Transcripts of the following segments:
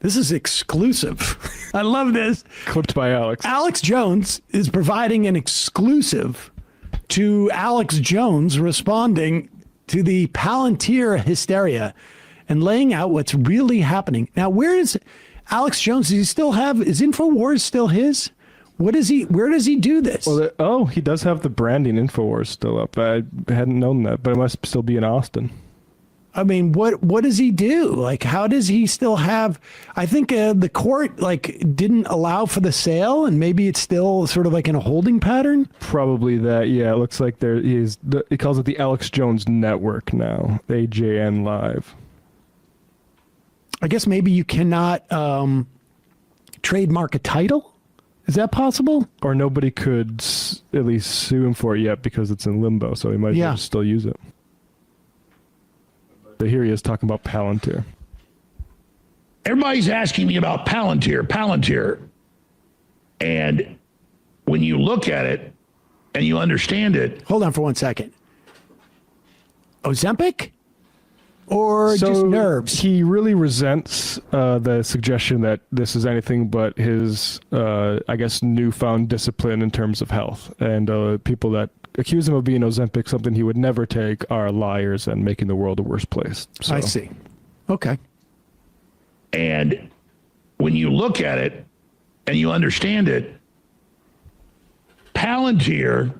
This is exclusive. I love this. Clipped by Alex. Alex Jones is providing an exclusive to Alex Jones responding to the Palantir hysteria and laying out what's really happening. Now, where is Alex Jones? Does he still have, is InfoWars still his? Where does he do this? Well, he does have the branding InfoWars still up. I hadn't known that, but it must still be in Austin. I mean, what does he do? Like, how does he still have, I think the court didn't allow for the sale, and maybe it's still sort of like in a holding pattern? Probably that, yeah. It looks like he calls it the Alex Jones Network now, AJN Live. I guess maybe you cannot trademark a title? Is that possible? Or nobody could at least sue him for it yet because it's in limbo, so he might as well still use it. But here he is talking about Palantir. Everybody's asking me about Palantir. And when you look at it and you understand it. Hold on for 1 second. Ozempic? Or just nerves? He really resents the suggestion that this is anything but his, I guess, newfound discipline in terms of health. And people that accuse him of being Ozempic, something he would never take, are liars and making the world a worse place. So. I see. Okay. And when you look at it and you understand it, Palantir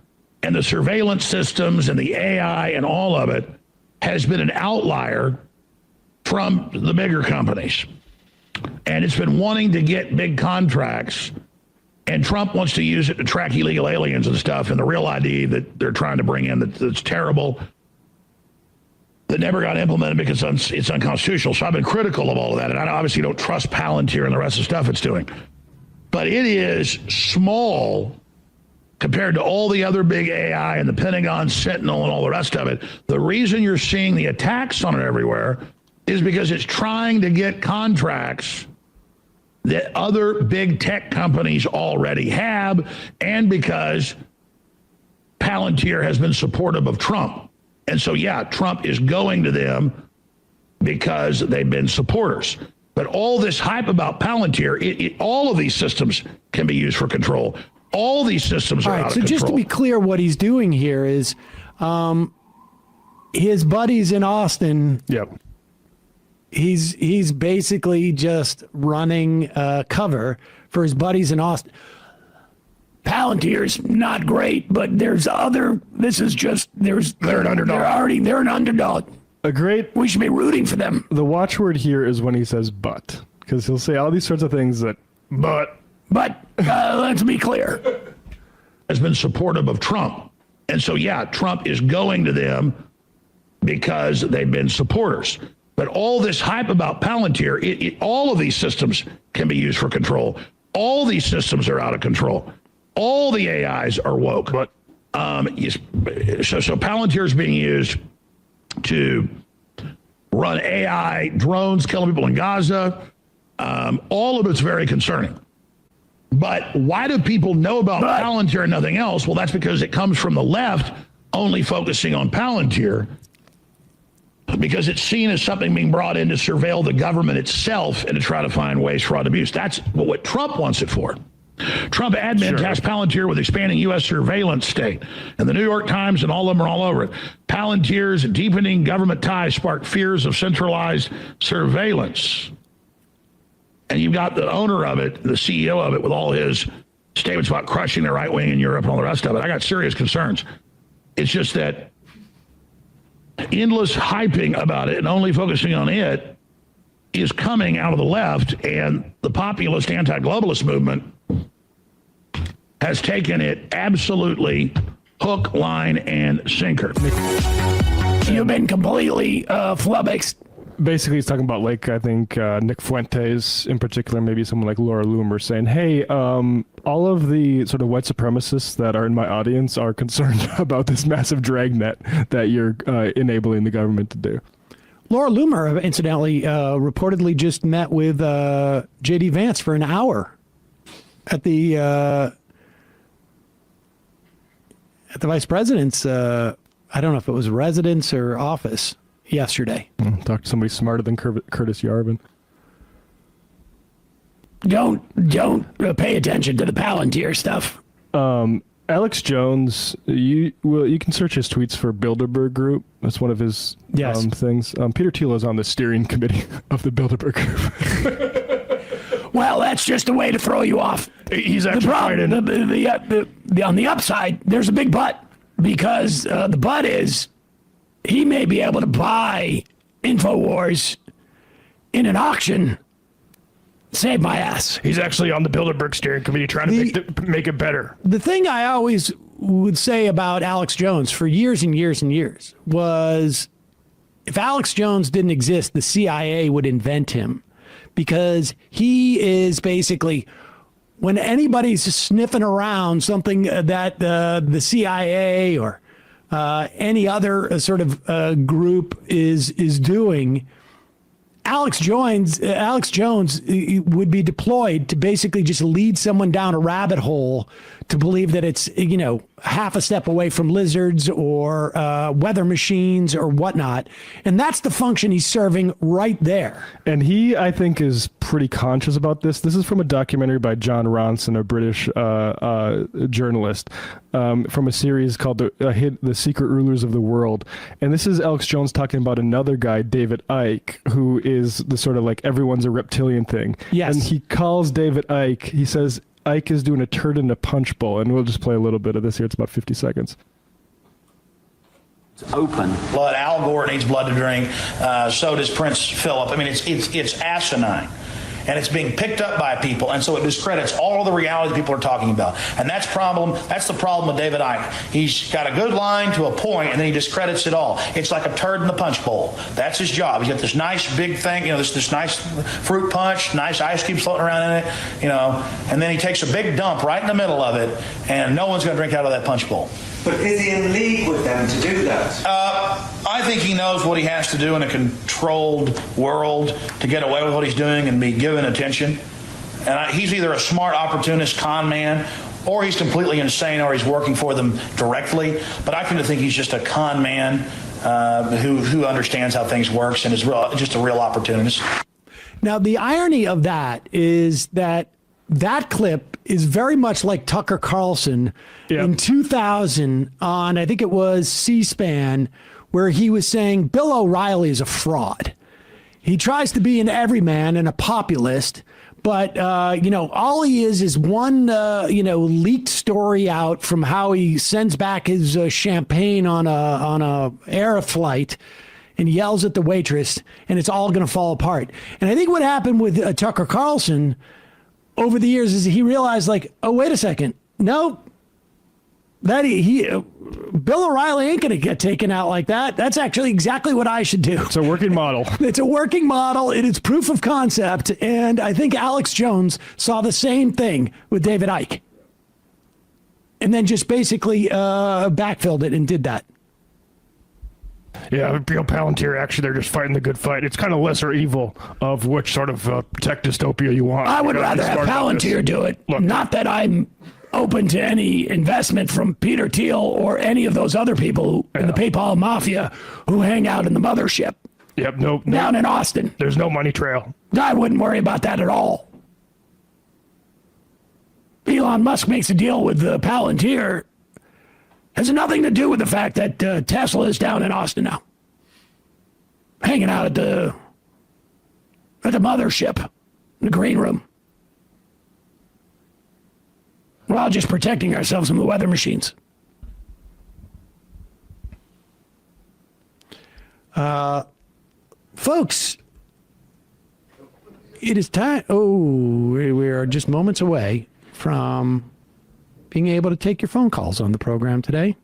and the surveillance systems and the AI and all of it has been an outlier from the bigger companies. And it's been wanting to get big contracts. And Trump wants to use it to track illegal aliens and stuff. And the real ID that they're trying to bring in that's terrible, that never got implemented because it's unconstitutional. So I've been critical of all of that. And I obviously don't trust Palantir and the rest of the stuff it's doing. But it is small compared to all the other big AI and the Pentagon Sentinel and all the rest of it. The reason you're seeing the attacks on it everywhere is because it's trying to get contracts that other big tech companies already have, and because Palantir has been supportive of Trump. And so, yeah, Trump is going to them because they've been supporters. But all this hype about Palantir, all of these systems can be used for control. All these systems are out of control. So just to be clear, what he's doing here is his buddies in Austin. Yep. He's basically just running cover for his buddies in Austin. Palantir's not great, but they're an underdog. They're an underdog. We should be rooting for them. The watchword here is when he says "but," because he'll say all these sorts of things that But let's be clear, has been supportive of Trump. And so, yeah, Trump is going to them because they've been supporters. But all this hype about Palantir, all of these systems can be used for control. All these systems are out of control. All the AIs are woke. But so Palantir is being used to run AI drones, killing people in Gaza. All of it's very concerning. But why do people know about Palantir and nothing else? Well, that's because it comes from the left, only focusing on Palantir, because it's seen as something being brought in to surveil the government itself and to try to find waste, fraud, abuse. That's what Trump wants it for. Trump admin tasked Palantir with expanding U.S. surveillance state. And the New York Times and all of them are all over it. Palantir's deepening government ties sparked fears of centralized surveillance. And you've got the owner of it, the CEO of it, with all his statements about crushing the right wing in Europe and all the rest of it. I got serious concerns. It's just that endless hyping about it and only focusing on it is coming out of the left, and the populist anti-globalist movement has taken it absolutely hook, line, and sinker. You've been completely flummoxed. Basically, he's talking about, like, I think Nick Fuentes in particular, maybe someone like Laura Loomer, saying, hey, all of the sort of white supremacists that are in my audience are concerned about this massive dragnet that you're enabling the government to do. Laura Loomer, incidentally, reportedly just met with J.D. Vance for an hour at the vice president's, I don't know if it was residence or office, yesterday. Talk to somebody smarter than Curtis Yarvin. Don't pay attention to the Palantir stuff. Alex Jones, you can search his tweets for Bilderberg Group. That's one of his things. Peter Thiel is on the steering committee of the Bilderberg Group. Well, that's just a way to throw you off. He's actually on the upside, there's a big but, because the but is he may be able to buy InfoWars in an auction. Save my ass. He's actually on the Bilderberg steering committee trying to make it better. The thing I always would say about Alex Jones for years and years and years was if Alex Jones didn't exist, the CIA would invent him, because he is basically, when anybody's sniffing around something that the CIA or any other sort of group is doing, Alex Jones would be deployed to basically just lead someone down a rabbit hole to believe that it's, half a step away from lizards or weather machines or whatnot. And that's the function he's serving right there. And he, I think, is pretty conscious about this. This is from a documentary by John Ronson, a British journalist, from a series called The Secret Rulers of the World. And this is Alex Jones talking about another guy, David Icke, who is the sort of like everyone's a reptilian thing. Yes. And he calls David Icke, he says, Icke is doing a turd in a punch bowl. And we'll just play a little bit of this here. It's about 50 seconds. It's open. Blood. Al Gore needs blood to drink. So does Prince Philip. I mean, it's asinine. And it's being picked up by people, and so it discredits all of the reality people are talking about. And that's the problem with David Icke. He's got a good line to a point, and then he discredits it all. It's like a turd in the punch bowl. That's his job. He's got this nice big thing, this nice fruit punch, nice ice cubes floating around in it, and then he takes a big dump right in the middle of it, and no one's going to drink out of that punch bowl. But is he in league with them to do that? I think he knows what he has to do in a controlled world to get away with what he's doing and be given attention. And he's either a smart opportunist con man, or he's completely insane, or he's working for them directly. But I tend to think he's just a con man who understands how things works and is just a real opportunist. Now, the irony of that is that clip is very much like Tucker Carlson in 2000 on, I think it was C-SPAN, where he was saying Bill O'Reilly is a fraud. He tries to be an everyman and a populist, but, all he is one, leaked story out from how he sends back his champagne on a air flight and yells at the waitress, and it's all going to fall apart. And I think what happened with Tucker Carlson over the years is he realized, oh, wait a second. No, that Bill O'Reilly ain't going to get taken out like that. That's actually exactly what I should do. It's a working model. It's a working model. It is proof of concept. And I think Alex Jones saw the same thing with David Icke. And then just basically backfilled it and did that. Yeah, Palantir, actually, they're just fighting the good fight. It's kind of lesser evil of which sort of tech dystopia you want. I would rather have Palantir do it. Look, not that I'm open to any investment from Peter Thiel or any of those other people in the PayPal mafia who hang out in the mothership. Yep, no. Down in Austin. There's no money trail. I wouldn't worry about that at all. Elon Musk makes a deal with Palantir. Has nothing to do with the fact that Tesla is down in Austin now, hanging out at the mothership, the green room. We're all just protecting ourselves from the weather machines. Folks, it is time. Oh, we are just moments away from being able to take your phone calls on the program today.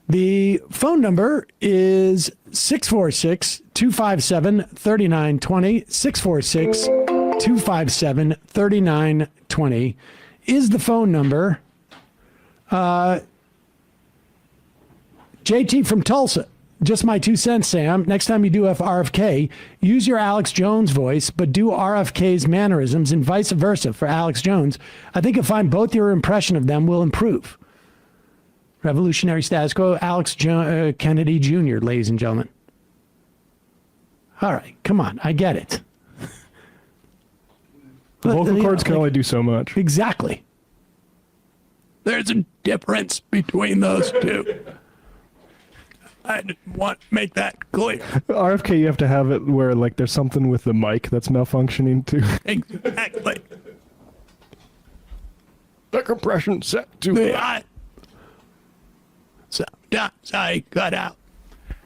The phone number is 646-257-3920. 646-257-3920 is the phone number. JT from Tulsa. Just my 2 cents, Sam. Next time you do RFK, use your Alex Jones voice, but do RFK's mannerisms and vice versa for Alex Jones. I think you'll find both your impression of them will improve. Revolutionary status quo, Alex Kennedy Jr., ladies and gentlemen. All right, come on. I get it. The vocal cords can only do so much. Exactly. There's a difference between those two. I want to make that clear. RFK, you have to have it where like there's something with the mic that's malfunctioning too. Exactly. The compression set to Sometimes I cut out.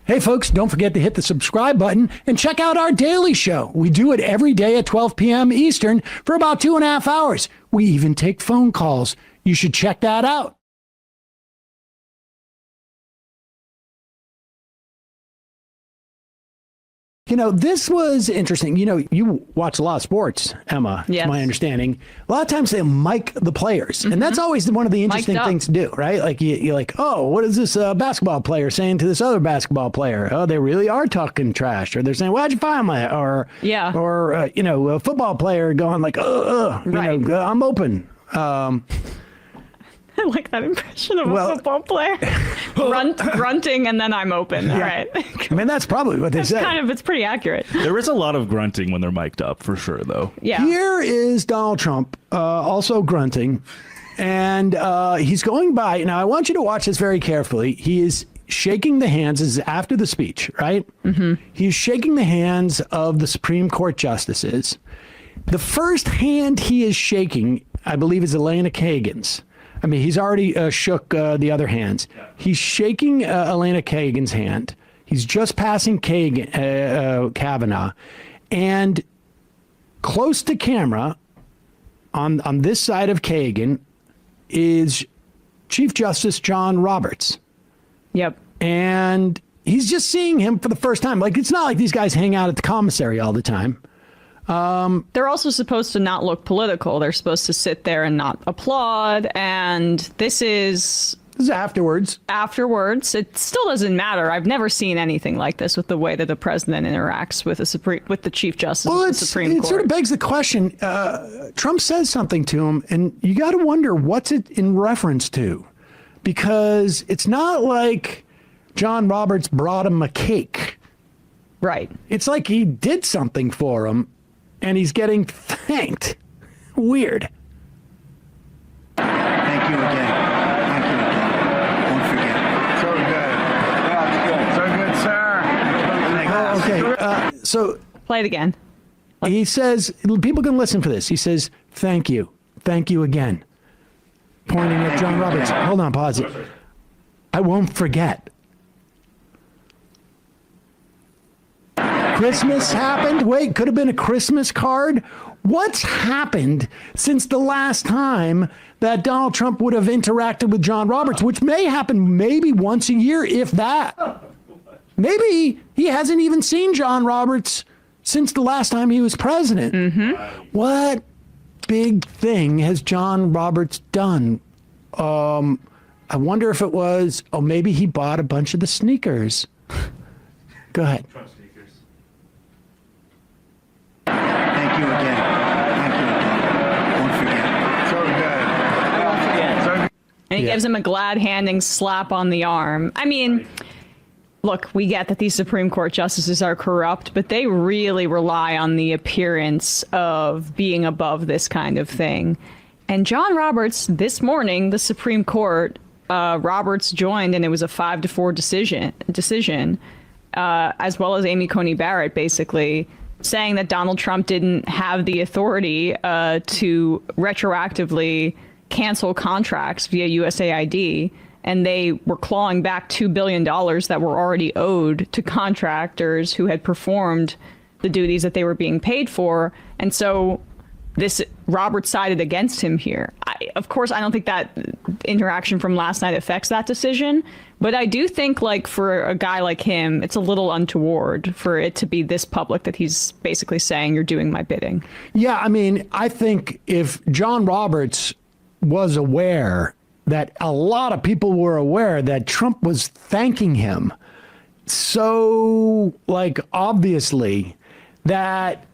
Hey, folks, don't forget to hit the subscribe button and check out our daily show. We do it every day at 12 p.m. Eastern for about 2.5 hours. We even take phone calls. You should check that out. You know, this was interesting. You know, you watch a lot of sports, Emma, Yes. it's my understanding. A lot of times they mic the players, and that's always one of the interesting Mic'd up. things to do, right? Like, you're like, oh, what is this basketball player saying to this other basketball player? Oh, they really are talking trash. Or they're saying, why'd you find my, or, Yeah. or you know, a football player going like, Right. you know, I'm open. I like that impression of Well- a football player. Grunting and then I'm open. All right. I mean, that's probably what they said. It's pretty accurate. There is a lot of grunting when they're mic'd up, for sure, though. Yeah. Here is Donald Trump, also grunting, and he's going by. Now, I want you to watch this very carefully. He is shaking the hands. This is after the speech, right? Mm-hmm. He's shaking the hands of the Supreme Court justices. The first hand he is shaking, I believe, is Elena Kagan's. I mean, he's already shook the other hands. He's shaking Elena Kagan's hand. He's just passing Kavanaugh. And close to camera, on this side of Kagan, is Chief Justice John Roberts. Yep. And he's just seeing him for the first time. Like, it's not like these guys hang out at the commissary all the time. They're also supposed to not look political. They're supposed to sit there and not applaud. And this is Afterwards. afterwards. It still doesn't matter. I've never seen anything like this with the way that the president interacts with the Chief Justice of the Supreme Court. It sort of begs the question. Trump says something to him, and you got to wonder what's it in reference to, because it's not like John Roberts brought him a cake. Right. It's like he did something for him, and he's getting thanked. Weird. Thank you again. Thank you again. Don't forget. So good. Yeah, so good, sir. Okay, so Play it again. he says, people can listen for this. He says, thank you again. Pointing at John Roberts. Hold on, pause it. I won't forget. Christmas happened. Wait, could have been a Christmas card. What's happened since the last time that Donald Trump would have interacted with John Roberts, which may happen maybe once a year, if that. Maybe he hasn't even seen John Roberts since the last time he was president. Mm-hmm. What big thing has John Roberts done? I wonder if it was, maybe he bought a bunch of the sneakers. Go ahead. Thank you again. Thank you again. Don't forget. So good. So good. And he gives him a glad handing slap on the arm. I mean, look, we get that these Supreme Court justices are corrupt, but they really rely on the appearance of being above this kind of thing. And John Roberts, this morning, the Supreme Court, Roberts joined, and it was a 5-4 decision, as well as Amy Coney Barrett, basically saying that Donald Trump didn't have the authority to retroactively cancel contracts via USAID, and they were clawing back $2 billion that were already owed to contractors who had performed the duties that they were being paid for. And so this Roberts sided against him here. Of course, I don't think that interaction from last night affects that decision, but I do think, like, for a guy like him, it's a little untoward for it to be this public that he's basically saying, you're doing my bidding. Yeah, I mean, I think if John Roberts was aware that a lot of people were aware that Trump was thanking him so, like, obviously, that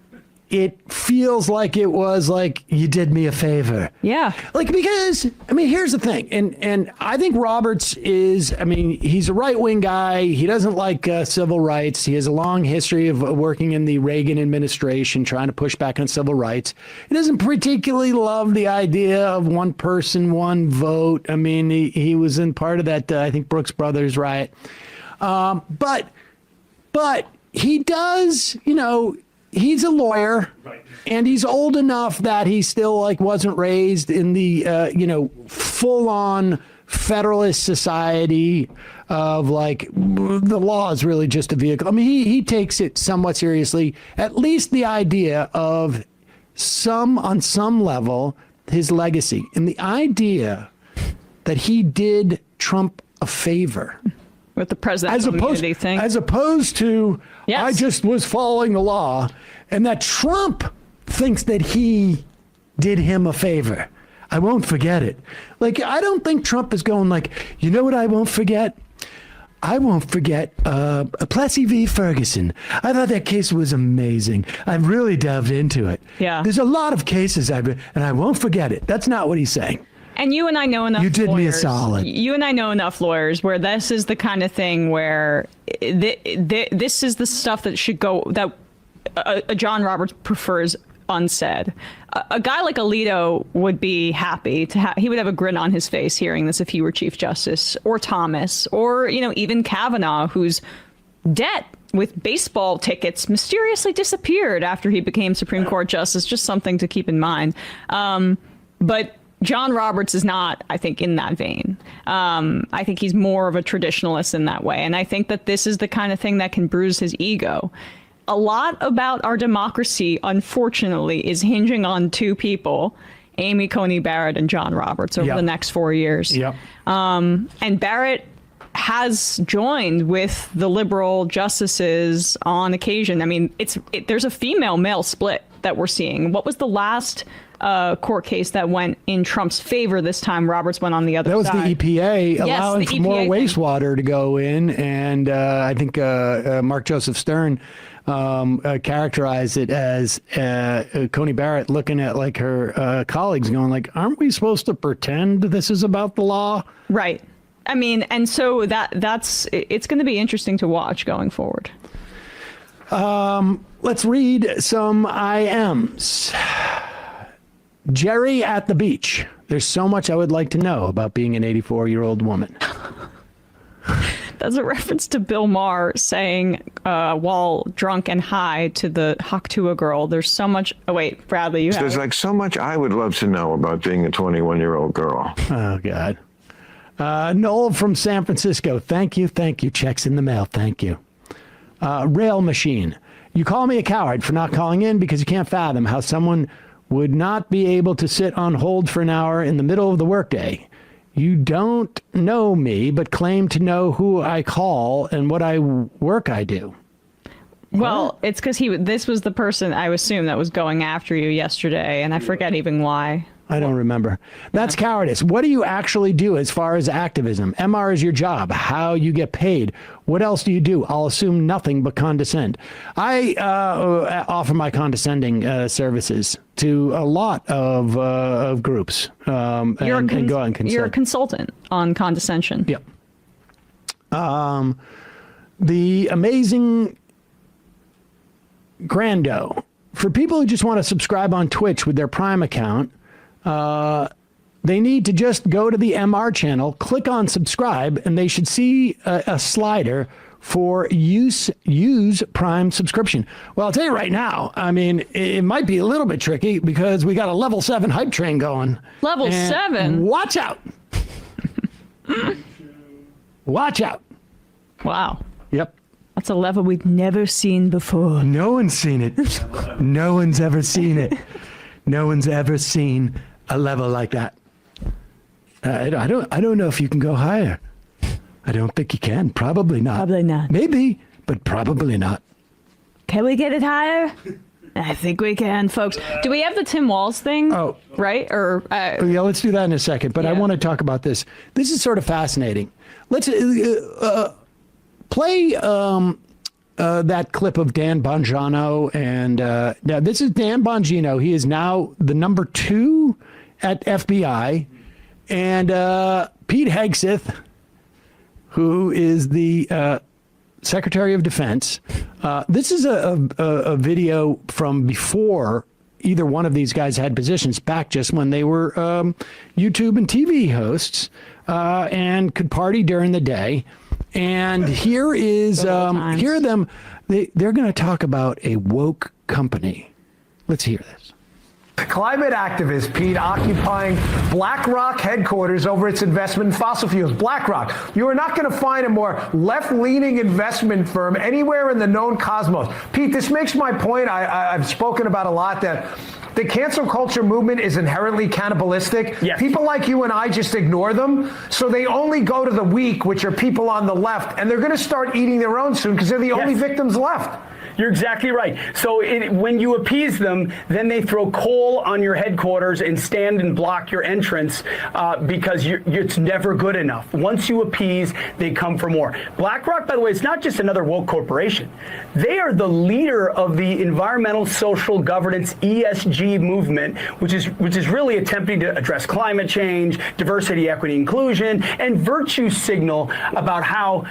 it feels like it was like, you did me a favor. Yeah. Like, because, I mean, here's the thing. And I think Roberts is, I mean, he's a right-wing guy. He doesn't like civil rights. He has a long history of working in the Reagan administration, trying to push back on civil rights. He doesn't particularly love the idea of one person, one vote. I mean, he was in part of that, I think, Brooks Brothers riot. But he does, you know, he's a lawyer, and he's old enough that he still like wasn't raised in the you know, full-on Federalist society of like the law is really just a vehicle. I mean, he takes it somewhat seriously. At least the idea of on some level his legacy, and the idea that he did Trump a favor. With the presidential immunity thing. As opposed to, yes. I just was following the law, and that Trump thinks that he did him a favor. I won't forget it. Like, I don't think Trump is going like, you know what I won't forget? I won't forget Plessy v. Ferguson. I thought that case was amazing. I've really delved into it. Yeah. There's a lot of cases and I won't forget it. That's not what he's saying. And you and I know enough. You did lawyers, me a solid. You and I know enough lawyers where this is the kind of thing where this is the stuff that should go, that a John Roberts prefers unsaid. A guy like Alito would be happy to he would have a grin on his face hearing this if he were Chief Justice, or Thomas, or, you know, even Kavanaugh, whose debt with baseball tickets mysteriously disappeared after he became Supreme Court Justice. Just something to keep in mind. But John Roberts is not, I think, in that vein. I think he's more of a traditionalist in that way. And I think that this is the kind of thing that can bruise his ego. A lot about our democracy, unfortunately, is hinging on two people, Amy Coney Barrett and John Roberts, over the next 4 years. Yep. And Barrett has joined with the liberal justices on occasion. I mean, there's a female-male split that we're seeing. What was the last court case that went in Trump's favor this time? Roberts went on the other side. That was the EPA allowing for more wastewater to go in, and I think Mark Joseph Stern characterized it as Coney Barrett looking at like her colleagues going like, aren't we supposed to pretend this is about the law? Right. I mean, and so it's going to be interesting to watch going forward. Let's read some IMs. Jerry at the beach. There's so much I would like to know about being an 84-year-old woman. That's a reference to Bill Maher saying while drunk and high to the Haktua girl, there's so much. Oh, wait, Bradley, you have There's like so much I would love to know about being a 21-year-old girl. Oh, God. Noel from San Francisco. Thank you. Checks in the mail. Thank you. Rail Machine. You call me a coward for not calling in because you can't fathom how someone would not be able to sit on hold for an hour in the middle of the workday. You don't know me, but claim to know who I call and what work I do. Well, it's because this was the person, I assume, that was going after you yesterday, and I forget even why. I don't remember. That's cowardice. What do you actually do as far as activism? MR is your job. How you get paid. What else do you do? I'll assume nothing but condescend. I offer my condescending services to a lot of groups. You're a consultant on condescension. Yep. The amazing Grando. For people who just want to subscribe on Twitch with their Prime account, they need to just go to the MR channel, click on subscribe, and they should see a slider for use Prime subscription. Well, I'll tell you right now, I mean, it might be a little bit tricky because we got a level 7 hype train going. Level 7? Watch out. Watch out. Wow. Yep. That's a level we've never seen before. No one's seen it. No one's ever seen it. No one's ever seen a level like that. I don't know if you can go higher. I don't think you can. Probably not. Probably not. Maybe, but probably not. Can we get it higher? I think we can, folks. Do we have the Tim Walz thing? Oh. Right? Or yeah, let's do that in a second. But I want to talk about this. This is sort of fascinating. Let's play that clip of Dan Bongino, and now this is Dan Bongino. He is now the number 2 at FBI, and Pete Hegseth, who is the Secretary of Defense. This is a video from before either one of these guys had positions, back just when they were YouTube and TV hosts and could party during the day. And here is here are them. They're going to talk about a woke company. Let's hear this. Climate activist Pete occupying BlackRock headquarters over its investment in fossil fuels. BlackRock, you are not going to find a more left-leaning investment firm anywhere in the known cosmos. Pete, this makes my point I've spoken about a lot, that the cancel culture movement is inherently cannibalistic. Yes. People like you and I just ignore them, so they only go to the weak, which are people on the left, and they're going to start eating their own soon because they're the only victims left. You're exactly right. So when you appease them, then they throw coal on your headquarters and stand and block your entrance because it's never good enough. Once you appease, they come for more. BlackRock, by the way, is not just another woke corporation. They are the leader of the environmental social governance ESG movement, which is really attempting to address climate change, diversity, equity, inclusion, and virtue signal about how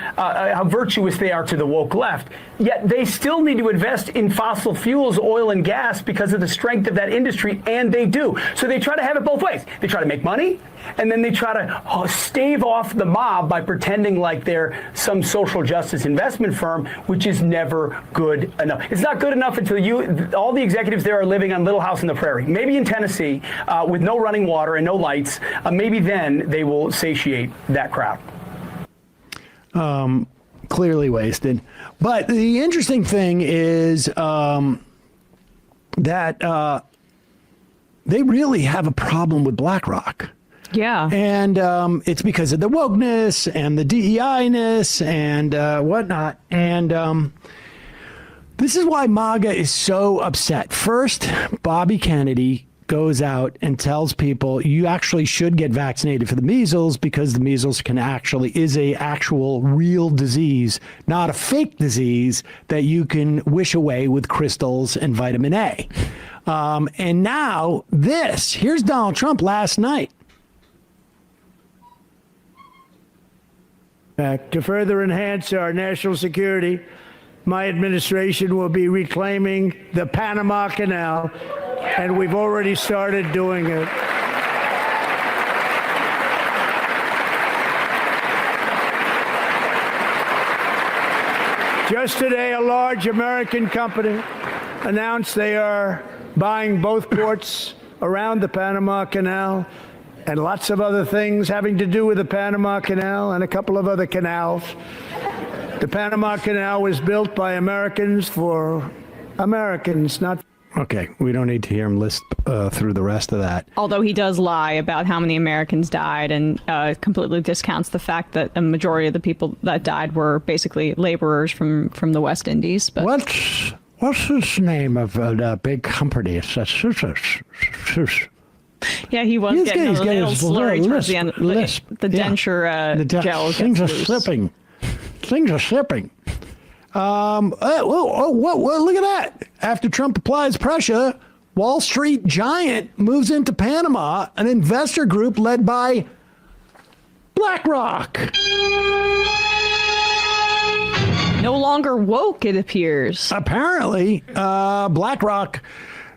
virtuous they are to the woke left. Yet they still need to invest in fossil fuels, oil and gas, because of the strength of that industry, and they do. So they try to have it both ways. They try to make money, and then they try to stave off the mob by pretending like they're some social justice investment firm, which is never good enough. It's not good enough until all the executives there are living on Little House on the Prairie, maybe in Tennessee, with no running water and no lights. Maybe then they will satiate that crowd. Clearly wasted. But the interesting thing is that they really have a problem with BlackRock. Yeah. And it's because of the wokeness and the DEI-ness and whatnot. And this is why MAGA is so upset. First, Bobby Kennedy goes out and tells people you actually should get vaccinated for the measles because the measles is a actual real disease, not a fake disease that you can wish away with crystals and vitamin A. And now here's Donald Trump last night. To further enhance our national security, my administration will be reclaiming the Panama Canal, and we've already started doing it. Just today, a large American company announced they are buying both ports around the Panama Canal and lots of other things having to do with the Panama Canal and a couple of other canals. The Panama Canal was built by Americans for Americans, not... Okay, we don't need to hear him list through the rest of that. Although he does lie about how many Americans died and completely discounts the fact that a majority of the people that died were basically laborers from the West Indies. But What's this name of the big company? yeah, he was getting a little slurry towards the end. The denture gel things are loose. slipping. Things are slipping. Look at that. After Trump applies pressure, Wall Street giant moves into Panama, an investor group led by BlackRock. No longer woke, it appears. Apparently, BlackRock,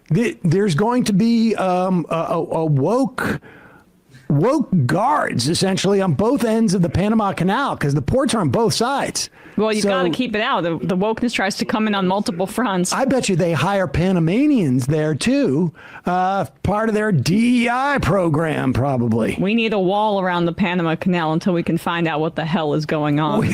there's going to be a woke guards essentially on both ends of the Panama Canal because the ports are on both sides. Well, you got to keep it out. The wokeness tries to come in on multiple fronts. I bet you they hire Panamanians there too, part of their DEI program probably. We need a wall around the Panama Canal until we can find out what the hell is going on.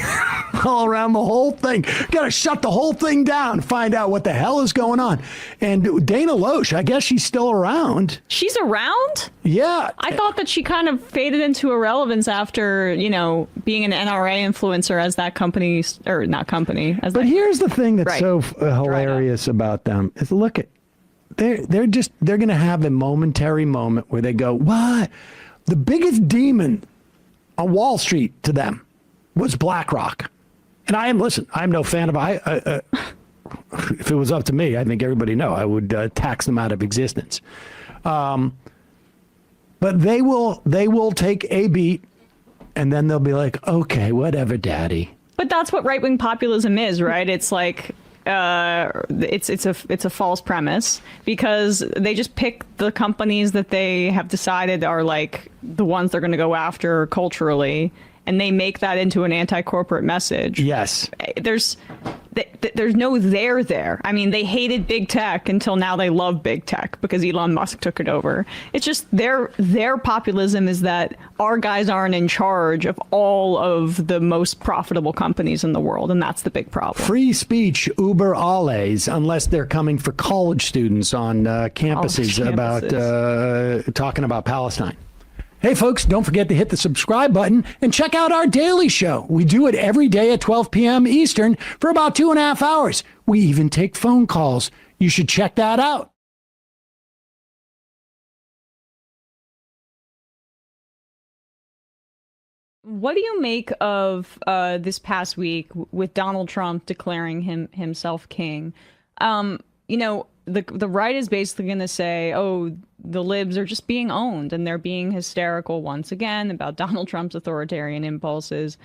All around the whole thing. Got to shut the whole thing down, find out what the hell is going on. And Dana Loesch, I guess she's still around. She's around? Yeah. I thought that she kind of faded into irrelevance after, being an NRA influencer as that company, or not company. But here's the thing that's so hilarious about them is look at, they're going to have a momentary moment where they go, what? The biggest demon on Wall Street to them was BlackRock. And I'm no fan of if it was up to me, I think everybody know I would tax them out of existence. But they will take a beat, and then they'll be like, okay, whatever, daddy. But that's what right-wing populism is, right? It's like it's a false premise, because they just pick the companies that they have decided are like the ones they're going to go after culturally, and they make that into an anti-corporate message. Yes. There's no there. I mean, they hated big tech until now they love big tech because Elon Musk took it over. It's just their populism is that our guys aren't in charge of all of the most profitable companies in the world, and that's the big problem. Free speech uber alles, unless they're coming for college students on campuses about talking about Palestine. Hey, folks, don't forget to hit the subscribe button and check out our daily show. We do it every day at 12 p.m. Eastern for about 2.5 hours. We even take phone calls. You should check that out. What do you make of this past week with Donald Trump declaring himself king? The right is basically going to say, oh, the libs are just being owned, and they're being hysterical once again about Donald Trump's authoritarian impulses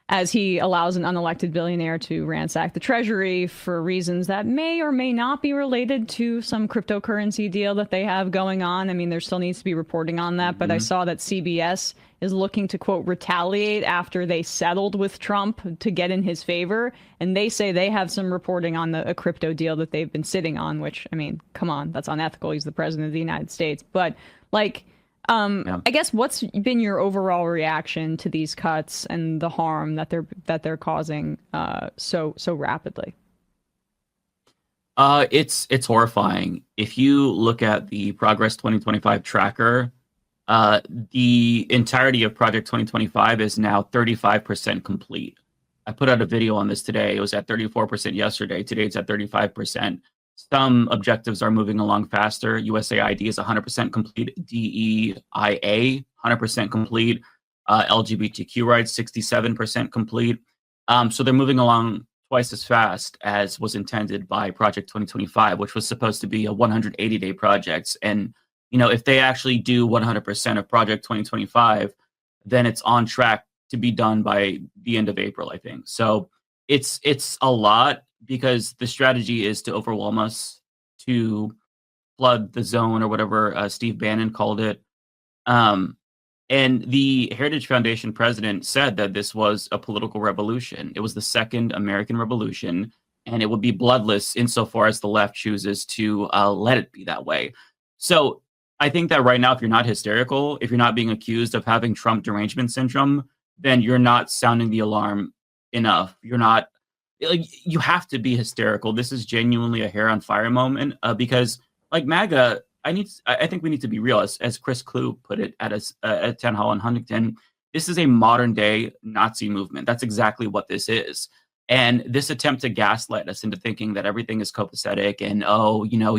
as he allows an unelected billionaire to ransack the treasury for reasons that may or may not be related to some cryptocurrency deal that they have going on. I mean, there still needs to be reporting on that, but I saw that CBS is looking to, quote, retaliate after they settled with Trump to get in his favor. And they say they have some reporting on a crypto deal that they've been sitting on, which, I mean, come on, that's unethical. He's the president of the United States. But I guess what's been your overall reaction to these cuts and the harm that they're causing so rapidly? It's horrifying. If you look at the Progress 2025 tracker, the entirety of Project 2025 is now 35% complete. I put out a video on this today. It was at 34% yesterday. Today it's at 35%. Some objectives are moving along faster. USAID is 100% complete. DEIA, 100% complete. LGBTQ rights, 67% complete. So they're moving along twice as fast as was intended by Project 2025, which was supposed to be a 180-day project. And if they actually do 100% of Project 2025, then it's on track to be done by the end of April, I think. So it's a lot, because the strategy is to overwhelm us, to flood the zone, or whatever Steve Bannon called it. And the Heritage Foundation president said that this was a political revolution. It was the second American revolution, and it would be bloodless insofar as the left chooses to let it be that way. So I think that right now, if you're not hysterical, if you're not being accused of having Trump derangement syndrome, then you're not sounding the alarm enough. You're not, you have to be hysterical. This is genuinely a hair on fire moment, because like MAGA, I think we need to be real. As Chris Clue put it at a town hall in Huntington, this is a modern day Nazi movement. That's exactly what this is. And this attempt to gaslight us into thinking that everything is copacetic and,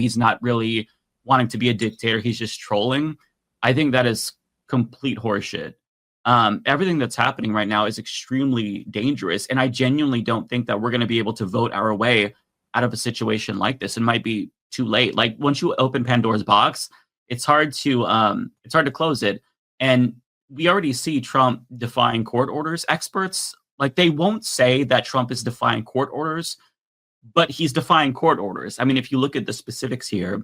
he's not really wanting to be a dictator, he's just trolling. I think that is complete horseshit. Everything that's happening right now is extremely dangerous. And I genuinely don't think that we're going to be able to vote our way out of a situation like this. It might be too late. Like, once you open Pandora's box, it's hard to close it. And we already see Trump defying court orders. Experts, like, they won't say that Trump is defying court orders, but he's defying court orders. I mean, if you look at the specifics here,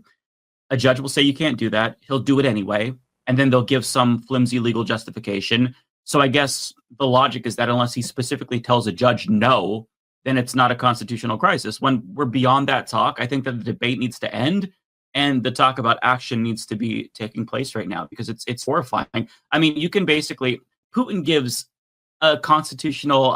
a judge will say you can't do that. He'll do it anyway. And then they'll give some flimsy legal justification. So I guess the logic is that unless he specifically tells a judge no, then it's not a constitutional crisis. When we're beyond that talk, I think that the debate needs to end, and the talk about action needs to be taking place right now, because it's horrifying. I mean, you can basically, Putin gives a constitutional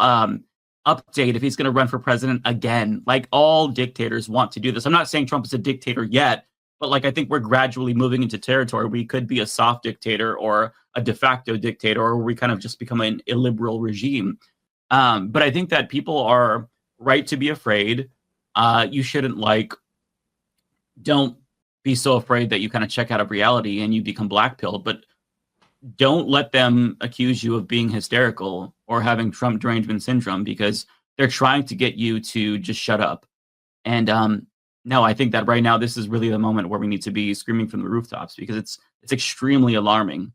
update if he's going to run for president again. Like, all dictators want to do this. I'm not saying Trump is a dictator yet, but like, I think we're gradually moving into territory where we could be a soft dictator or a de facto dictator, or we kind of just become an illiberal regime. But I think that people are right to be afraid. You shouldn't don't be so afraid that you kind of check out of reality and you become blackpilled, but don't let them accuse you of being hysterical or having Trump derangement syndrome, because they're trying to get you to just shut up. And no, I think that right now this is really the moment where we need to be screaming from the rooftops, because it's extremely alarming.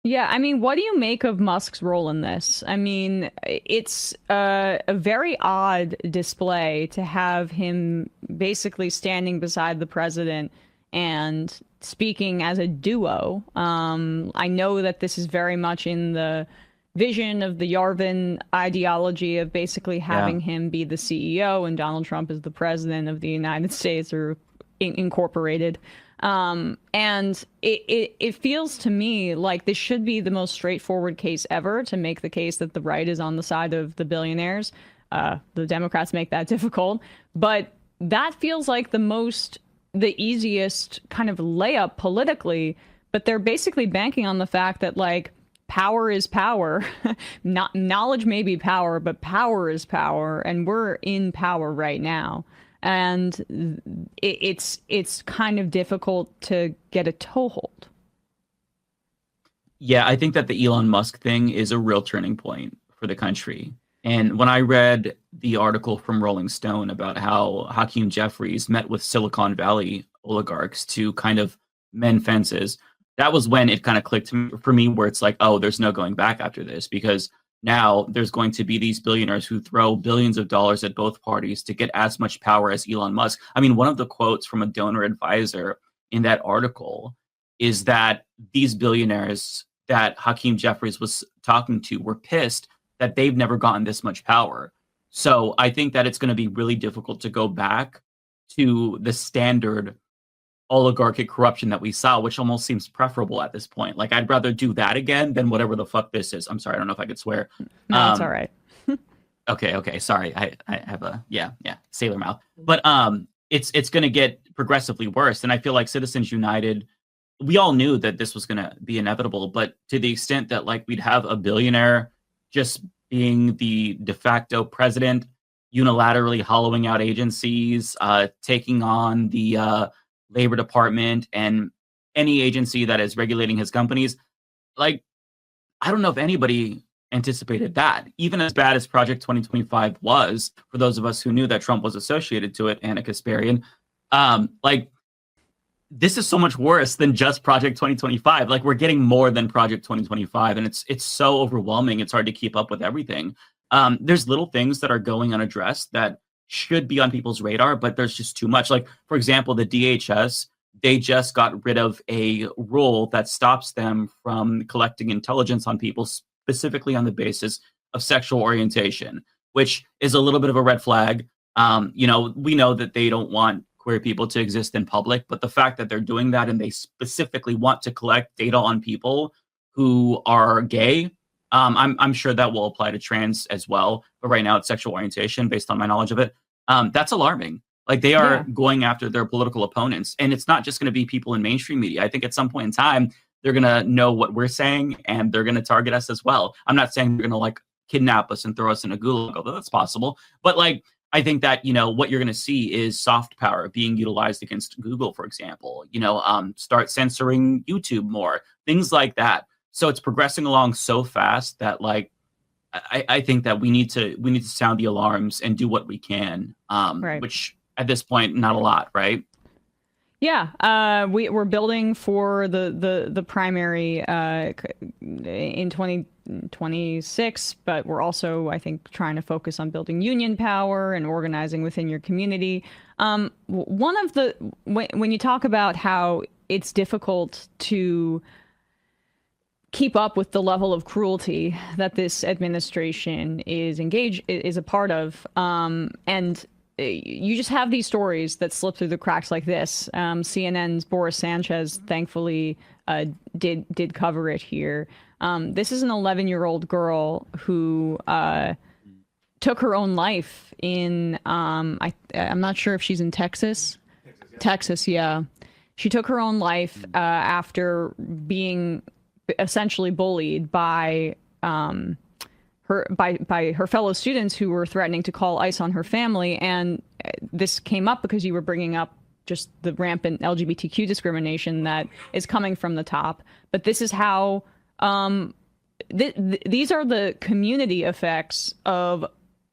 Yeah, I mean, what do you make of Musk's role in this? I mean, it's a very odd display to have him basically standing beside the president and speaking as a duo. I know that this is very much in the vision of the Yarvin ideology of basically having him be the CEO and Donald Trump is the president of the United States, or incorporated. And it feels to me like this should be the most straightforward case ever to make the case that the right is on the side of the billionaires. The Democrats make that difficult, but that feels like the easiest kind of layup politically. But they're basically banking on the fact that, like, power is power. Not knowledge may be power, but power is power, and we're in power right now. And it's kind of difficult to get a toehold. Yeah, I think that the Elon Musk thing is a real turning point for the country. And when I read the article from Rolling Stone about how Hakeem Jeffries met with Silicon Valley oligarchs to kind of mend fences, that was when it kind of clicked for me, where it's like, oh, there's no going back after this, because now there's going to be these billionaires who throw billions of dollars at both parties to get as much power as Elon Musk. I mean, one of the quotes from a donor advisor in that article is that these billionaires that Hakeem Jeffries was talking to were pissed that they've never gotten this much power. So I think that it's going to be really difficult to go back to the standard oligarchic corruption that we saw, which almost seems preferable at this point. Like, I'd rather do that again than whatever the fuck this is. I'm sorry, I don't know if I could swear. No, it's all right. Okay, sorry. I have a sailor mouth. But it's going to get progressively worse. And I feel like Citizens United, we all knew that this was going to be inevitable, but to the extent that, like, we'd have a billionaire just being the de facto president, unilaterally hollowing out agencies, taking on the Labor Department and any agency that is regulating his companies. Like, I don't know if anybody anticipated that. Even as bad as Project 2025 was, for those of us who knew that Trump was associated to it and a Kasparian, like, this is so much worse than just Project 2025. Like, we're getting more than Project 2025, and it's so overwhelming. It's hard to keep up with everything. There's little things that are going unaddressed that should be on people's radar, but there's just too much. Like, for example, the DHS, they just got rid of a rule that stops them from collecting intelligence on people, specifically on the basis of sexual orientation, which is a little bit of a red flag. We know that they don't want queer people to exist in public, but the fact that they're doing that and they specifically want to collect data on people who are gay, I'm sure that will apply to trans as well. But right now it's sexual orientation based on my knowledge of it. That's alarming. Like, they are going after their political opponents. And it's not just going to be people in mainstream media. I think at some point in time, they're going to know what we're saying and they're going to target us as well. I'm not saying they're going to, like, kidnap us and throw us in a gulag, although that's possible. But, like, I think that, what you're going to see is soft power being utilized against Google, for example, start censoring YouTube more, things like that. So it's progressing along so fast that, like, I think that we need to sound the alarms and do what we can, right. Which at this point, not a lot, right? Yeah, we're building for the primary in 2026, but we're also, I think, trying to focus on building union power and organizing within your community. One of the when you talk about how it's difficult to keep up with the level of cruelty that this administration is a part of, and you just have these stories that slip through the cracks like this. CNN's Boris Sanchez thankfully did cover it here. This is an 11-year-old girl who took her own life in I'm not sure if she's in Texas. Texas, yeah. She took her own life after being essentially bullied by her fellow students who were threatening to call ICE on her family. And this came up because you were bringing up just the rampant LGBTQ discrimination that is coming from the top. But this is how these are the community effects of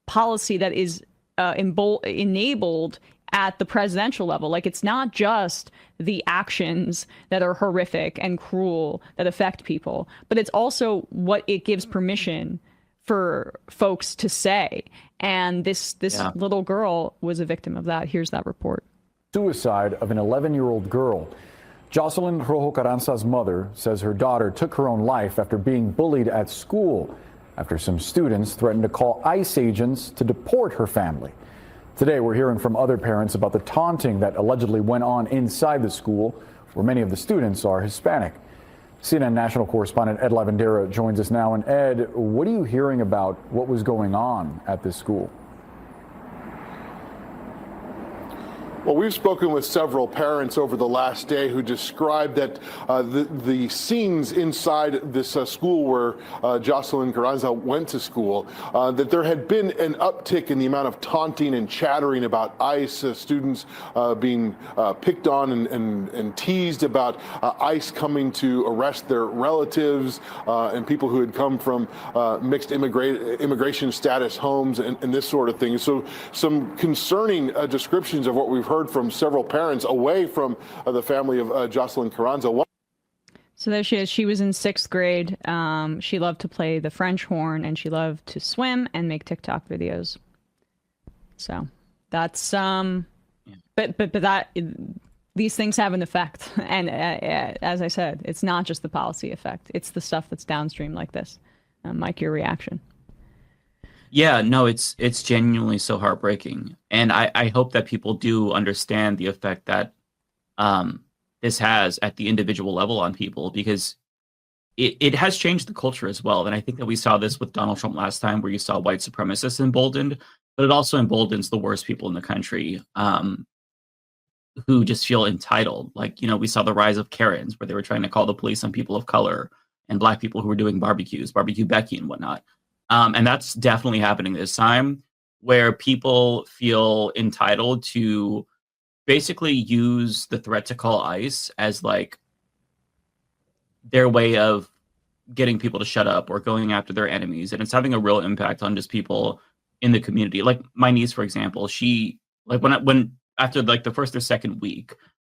policy that is enabled at the presidential level. Like, it's not just the actions that are horrific and cruel that affect people, but it's also what it gives permission for folks to say. And this little girl was a victim of that. Here's that report. Suicide of an 11-year-old girl. Jocelyn Rojo Carranza's mother says her daughter took her own life after being bullied at school, after some students threatened to call ICE agents to deport her family. Today, we're hearing from other parents about the taunting that allegedly went on inside the school, where many of the students are Hispanic. CNN national correspondent Ed Lavandera joins us now. And Ed, what are you hearing about what was going on at this school? Well, we've spoken with several parents over the last day who described that the scenes inside this school where Jocelyn Carranza went to school, that there had been an uptick in the amount of taunting and chattering about ICE, students being picked on and teased about ICE coming to arrest their relatives and people who had come from mixed immigration status homes and this sort of thing. So some concerning descriptions of what we've heard from several parents away from the family of Jocelyn Carranza. So there she is. She was in 6th grade. She loved to play the French horn, and she loved to swim and make TikTok videos. So that's but that these things have an effect, and as I said, it's not just the policy effect; it's the stuff that's downstream like this. Mike, your reaction? Yeah, no, it's genuinely so heartbreaking. And I hope that people do understand the effect that this has at the individual level on people, because it has changed the culture as well. And I think that we saw this with Donald Trump last time, where you saw white supremacists emboldened, but it also emboldens the worst people in the country who just feel entitled. Like, we saw the rise of Karens, where they were trying to call the police on people of color and Black people who were doing barbecues, barbecue Becky and whatnot. And that's definitely happening this time, where people feel entitled to basically use the threat to call ICE as like their way of getting people to shut up or going after their enemies. And it's having a real impact on just people in the community. Like my niece, for example, she like when after like the first or second week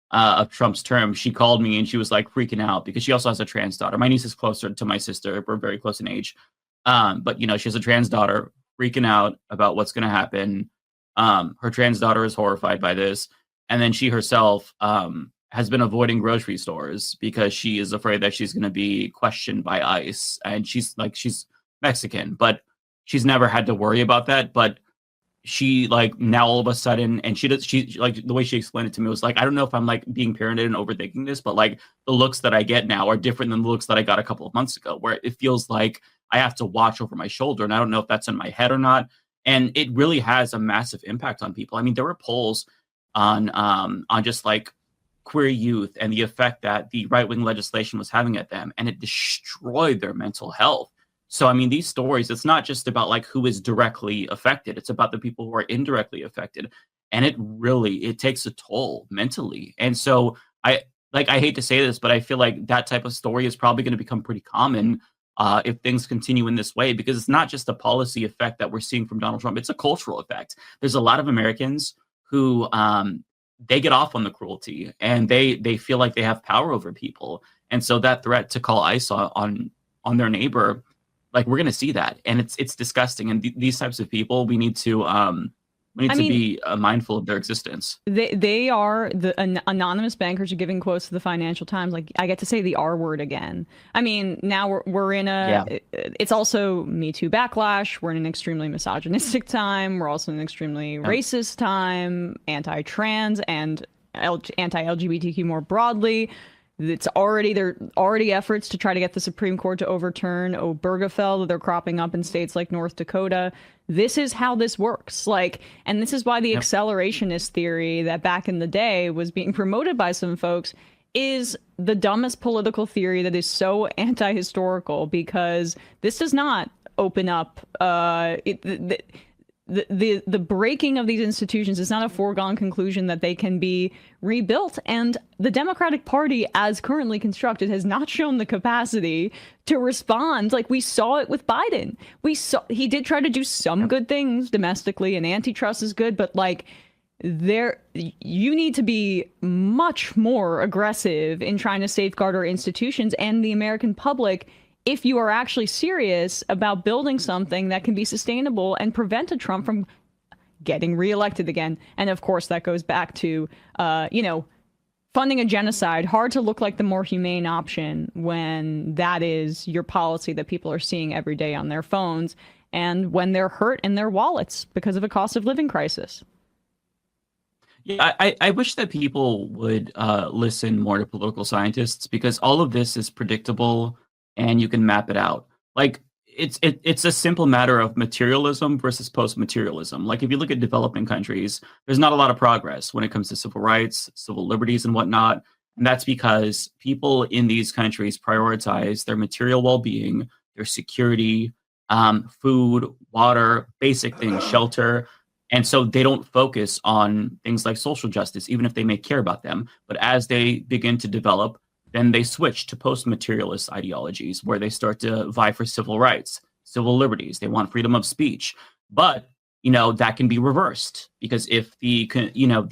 of Trump's term, she called me and she was like freaking out because she also has a trans daughter. My niece is closer to my sister. We're very close in age. But she has a trans daughter, freaking out about what's going to happen. Her trans daughter is horrified by this. And then she herself has been avoiding grocery stores because she is afraid that she's going to be questioned by ICE. And she's Mexican, but she's never had to worry about that. But she now all of a sudden, and she the way she explained it to me was like, I don't know if I'm being paranoid and overthinking this, but the looks that I get now are different than the looks that I got a couple of months ago, where it feels like I have to watch over my shoulder, and I don't know if that's in my head or not. And it really has a massive impact on people. I mean, there were polls on just queer youth and the effect that the right-wing legislation was having at them, and it destroyed their mental health. So, I mean, these stories, it's not just about who is directly affected. It's about the people who are indirectly affected. And it takes a toll mentally. And so I hate to say this, but I feel like that type of story is probably going to become pretty common if things continue in this way, because it's not just a policy effect that we're seeing from Donald Trump. It's a cultural effect. There's a lot of Americans who they get off on the cruelty, and they feel like they have power over people. And so that threat to call ICE on their neighbor, we're going to see that. And it's disgusting. And these types of people, we need to be mindful of their existence. They are the anonymous bankers are giving quotes to the Financial Times. I get to say the R word again. I mean, now we're in it's also Me Too backlash. We're in an extremely misogynistic time. We're also in an extremely racist time, anti-trans and anti-LGBTQ more broadly. There are already efforts to try to get the Supreme Court to overturn Obergefell. They're cropping up in states like North Dakota. This is how this works. And this is why the accelerationist theory that back in the day was being promoted by some folks is the dumbest political theory that is so anti-historical, because this does not open up the breaking of these institutions is not a foregone conclusion that they can be rebuilt. And the Democratic Party, as currently constructed, has not shown the capacity to respond. Like we saw it with Biden. He did try to do some good things domestically, and antitrust is good, but like you need to be much more aggressive in trying to safeguard our institutions and the American public if you are actually serious about building something that can be sustainable and prevent a Trump from getting reelected again. And of course, that goes back to, funding a genocide. Hard to look like the more humane option when that is your policy that people are seeing every day on their phones and when they're hurt in their wallets because of a cost of living crisis. Yeah, I wish that people would listen more to political scientists, because all of this is predictable and you can map it out. Like it's a simple matter of materialism versus post-materialism. Like if you look at developing countries, there's not a lot of progress when it comes to civil rights, civil liberties and whatnot. And that's because people in these countries prioritize their material well-being, their security, food, water, basic things, shelter. And so they don't focus on things like social justice, even if they may care about them. But as they begin to develop, then they switch to post-materialist ideologies where they start to vie for civil rights, civil liberties. They want freedom of speech. But, that can be reversed, because if the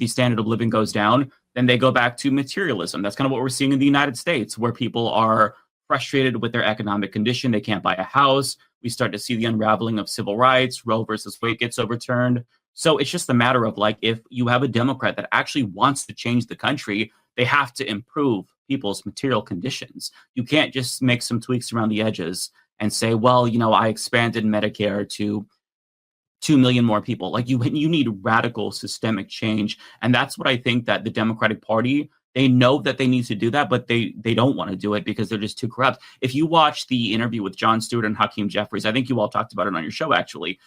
standard of living goes down, then they go back to materialism. That's kind of what we're seeing in the United States, where people are frustrated with their economic condition. They can't buy a house. We start to see the unraveling of civil rights. Roe versus Wade gets overturned. So it's just a matter of like, if you have a Democrat that actually wants to change the country, they have to improve people's material conditions. You can't just make some tweaks around the edges and say, well, I expanded Medicare to 2 million more people. Like you need radical systemic change. And that's what I think that the Democratic Party, they know that they need to do that, but they don't want to do it because they're just too corrupt. If you watch the interview with Jon Stewart and Hakeem Jeffries, I think you all talked about it on your show, actually.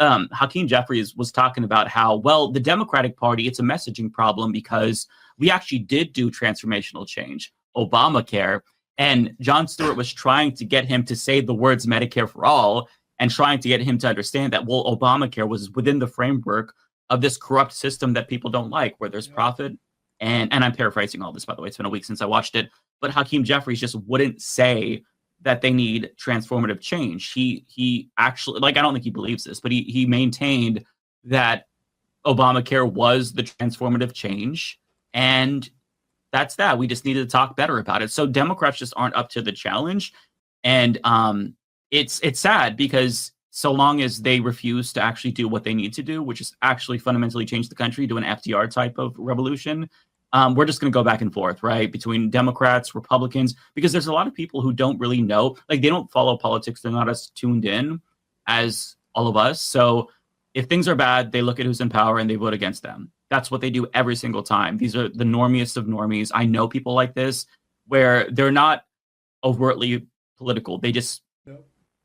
Hakeem Jeffries was talking about how, well, the Democratic Party, it's a messaging problem because we actually did do transformational change, Obamacare, and Jon Stewart was trying to get him to say the words Medicare for all and trying to get him to understand that, well, Obamacare was within the framework of this corrupt system that people don't like, where there's profit. And I'm paraphrasing all this, by the way, it's been a week since I watched it, but Hakeem Jeffries just wouldn't say that they need transformative change. He actually, like, I don't think he believes this, but he maintained that Obamacare was the transformative change, and that's that. We just needed to talk better about it. So Democrats just aren't up to the challenge, and it's sad because so long as they refuse to actually do what they need to do, which is actually fundamentally change the country, do an FDR type of revolution, we're just going to go back and forth, right, between Democrats, Republicans, because there's a lot of people who don't really know, like they don't follow politics. They're not as tuned in as all of us. So if things are bad, they look at who's in power and they vote against them. That's what they do every single time. These are the normiest of normies. I know people like this where they're not overtly political. They just,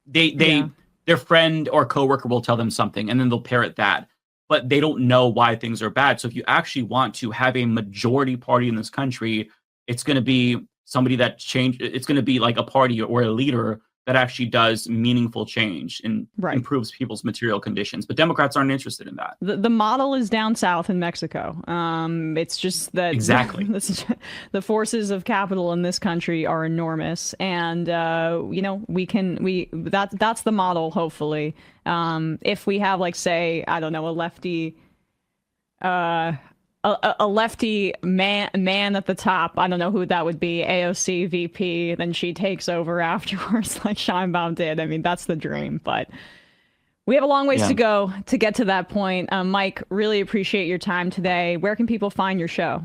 their friend or coworker will tell them something and then they'll parrot that. But they don't know why things are bad. So if you actually want to have a majority party in this country, it's going to be somebody that it's going to be like a party or a leader that actually does meaningful change and improves people's material conditions. But Democrats aren't interested in that. The model is down south in Mexico. It's just that the forces of capital in this country are enormous, and that's the model. Hopefully, if we have, like, say, I don't know, a lefty. A lefty man at the top, I don't know who that would be, AOC VP, then she takes over afterwards like Scheinbaum did. I mean, that's the dream, but we have a long ways to go to get to that point. Mike, really appreciate your time today. Where can people find your show?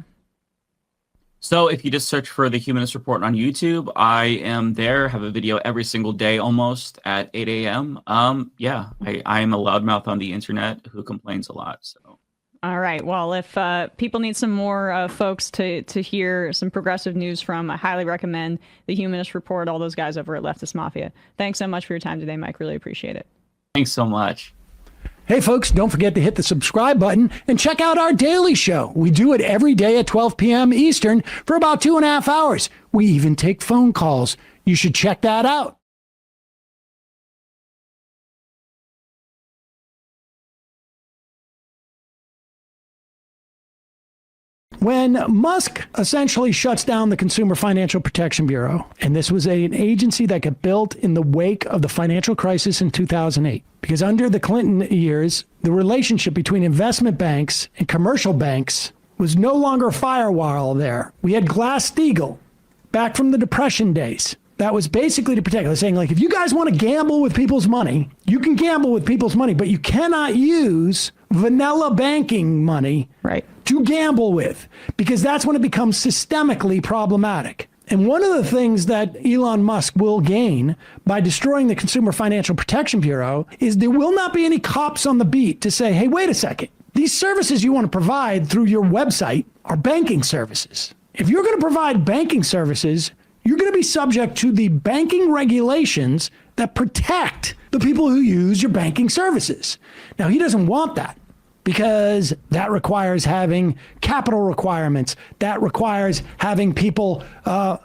So if you just search for The Humanist Report on YouTube, I am there, have a video every single day almost at 8 a.m. I am a loudmouth on the internet who complains a lot, so. All right. Well, if people need some more folks to hear some progressive news from, I highly recommend The Humanist Report, all those guys over at Leftist Mafia. Thanks so much for your time today, Mike. Really appreciate it. Thanks so much. Hey, folks, don't forget to hit the subscribe button and check out our daily show. We do it every day at 12 p.m. Eastern for about 2.5 hours. We even take phone calls. You should check that out. When Musk essentially shuts down the Consumer Financial Protection Bureau, and this was an agency that got built in the wake of the financial crisis in 2008, because under the Clinton years, the relationship between investment banks and commercial banks was no longer a firewall there. We had Glass-Steagall back from the Depression days. That was basically to protect. I was saying, like, if you guys want to gamble with people's money, you can gamble with people's money, but you cannot use vanilla banking money to gamble with, because that's when it becomes systemically problematic. And one of the things that Elon Musk will gain by destroying the Consumer Financial Protection Bureau is there will not be any cops on the beat to say, hey, wait a second. These services you want to provide through your website are banking services. If you're going to provide banking services, you're going to be subject to the banking regulations that protect the people who use your banking services. Now, he doesn't want that, because that requires having capital requirements. That requires having people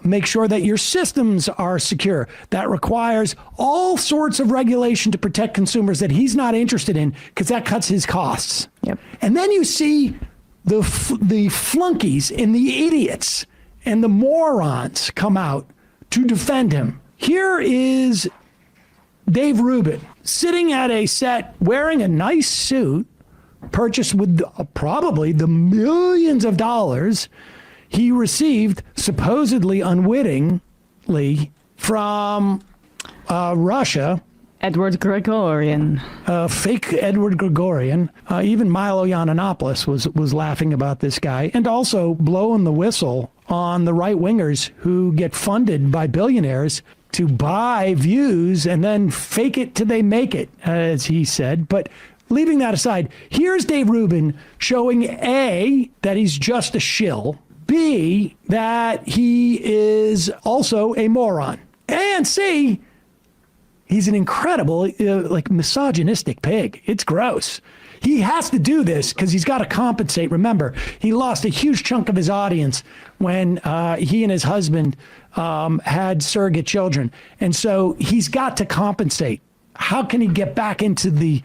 make sure that your systems are secure. That requires all sorts of regulation to protect consumers that he's not interested in, because that cuts his costs. Yep. And then you see the flunkies and the idiots and the morons come out to defend him. Here is Dave Rubin sitting at a set wearing a nice suit purchased with probably the millions of dollars he received supposedly unwittingly from Russia. Edward Gregorian. Fake Edward Gregorian. Even Milo Yiannopoulos was laughing about this guy, and also blowing the whistle on the right-wingers who get funded by billionaires to buy views and then fake it till they make it, as he said. But leaving that aside, here's Dave Rubin showing A, that he's just a shill, B, that he is also a moron, and C, he's an incredible, misogynistic pig. It's gross. He has to do this because he's got to compensate. Remember, he lost a huge chunk of his audience when he and his husband had surrogate children. And so he's got to compensate. How can he get back into the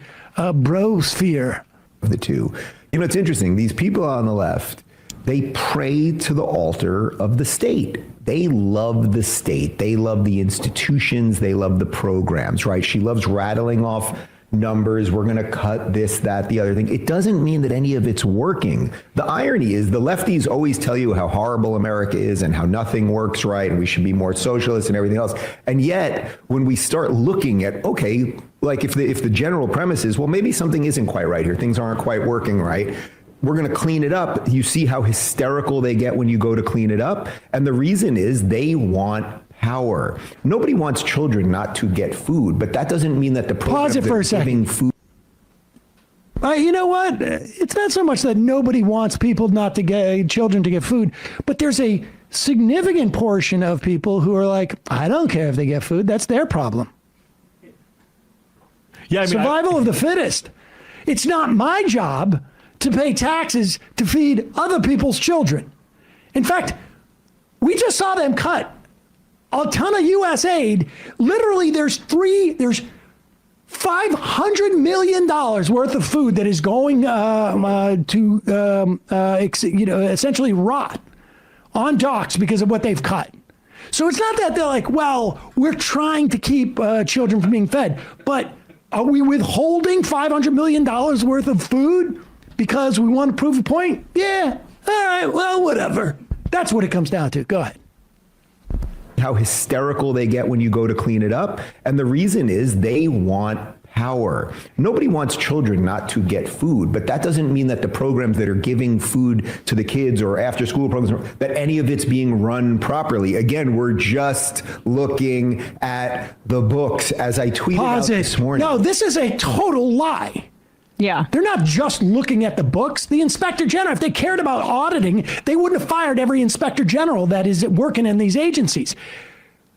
bro sphere? Of the two. You know, it's interesting. These people on the left, they pray to the altar of the state. They love the state. They love the institutions. They love the programs, right? She loves rattling off numbers. We're going to cut this, that, the other thing. It doesn't mean that any of it's working. The irony is the lefties always tell you how horrible America is and how nothing works right and we should be more socialist and everything else. And yet, when we start looking at, okay, like if the general premise is, well, maybe something isn't quite right here, things aren't quite working right, we're going to clean it up. You see how hysterical they get when you go to clean it up. And the reason is they want power. Nobody wants children not to get food, but that doesn't mean that the programs Pause it for a second. Food. You know what? It's not so much that nobody wants people not to get children to get food, but there's a significant portion of people who are like, I don't care if they get food. That's their problem. Yeah, survival of the fittest. It's not my job to pay taxes to feed other people's children. In fact, we just saw them cut a ton of U.S. aid. Literally, there's $500 million worth of food that is going to essentially rot on docks because of what they've cut. So it's not that they're like, well, we're trying to keep children from being fed, but are we withholding $500 million worth of food because we want to prove a point? Yeah. All right. Well, whatever. That's what it comes down to. Go ahead. How hysterical they get when you go to clean it up. And the reason is they want power. Nobody wants children not to get food, but that doesn't mean that the programs that are giving food to the kids or after school programs, that any of it's being run properly. Again, we're just looking at the books, as I tweeted out this morning. No, this is a total lie. Yeah. They're not just looking at the books. The inspector general, if they cared about auditing, they wouldn't have fired every inspector general that is working in these agencies.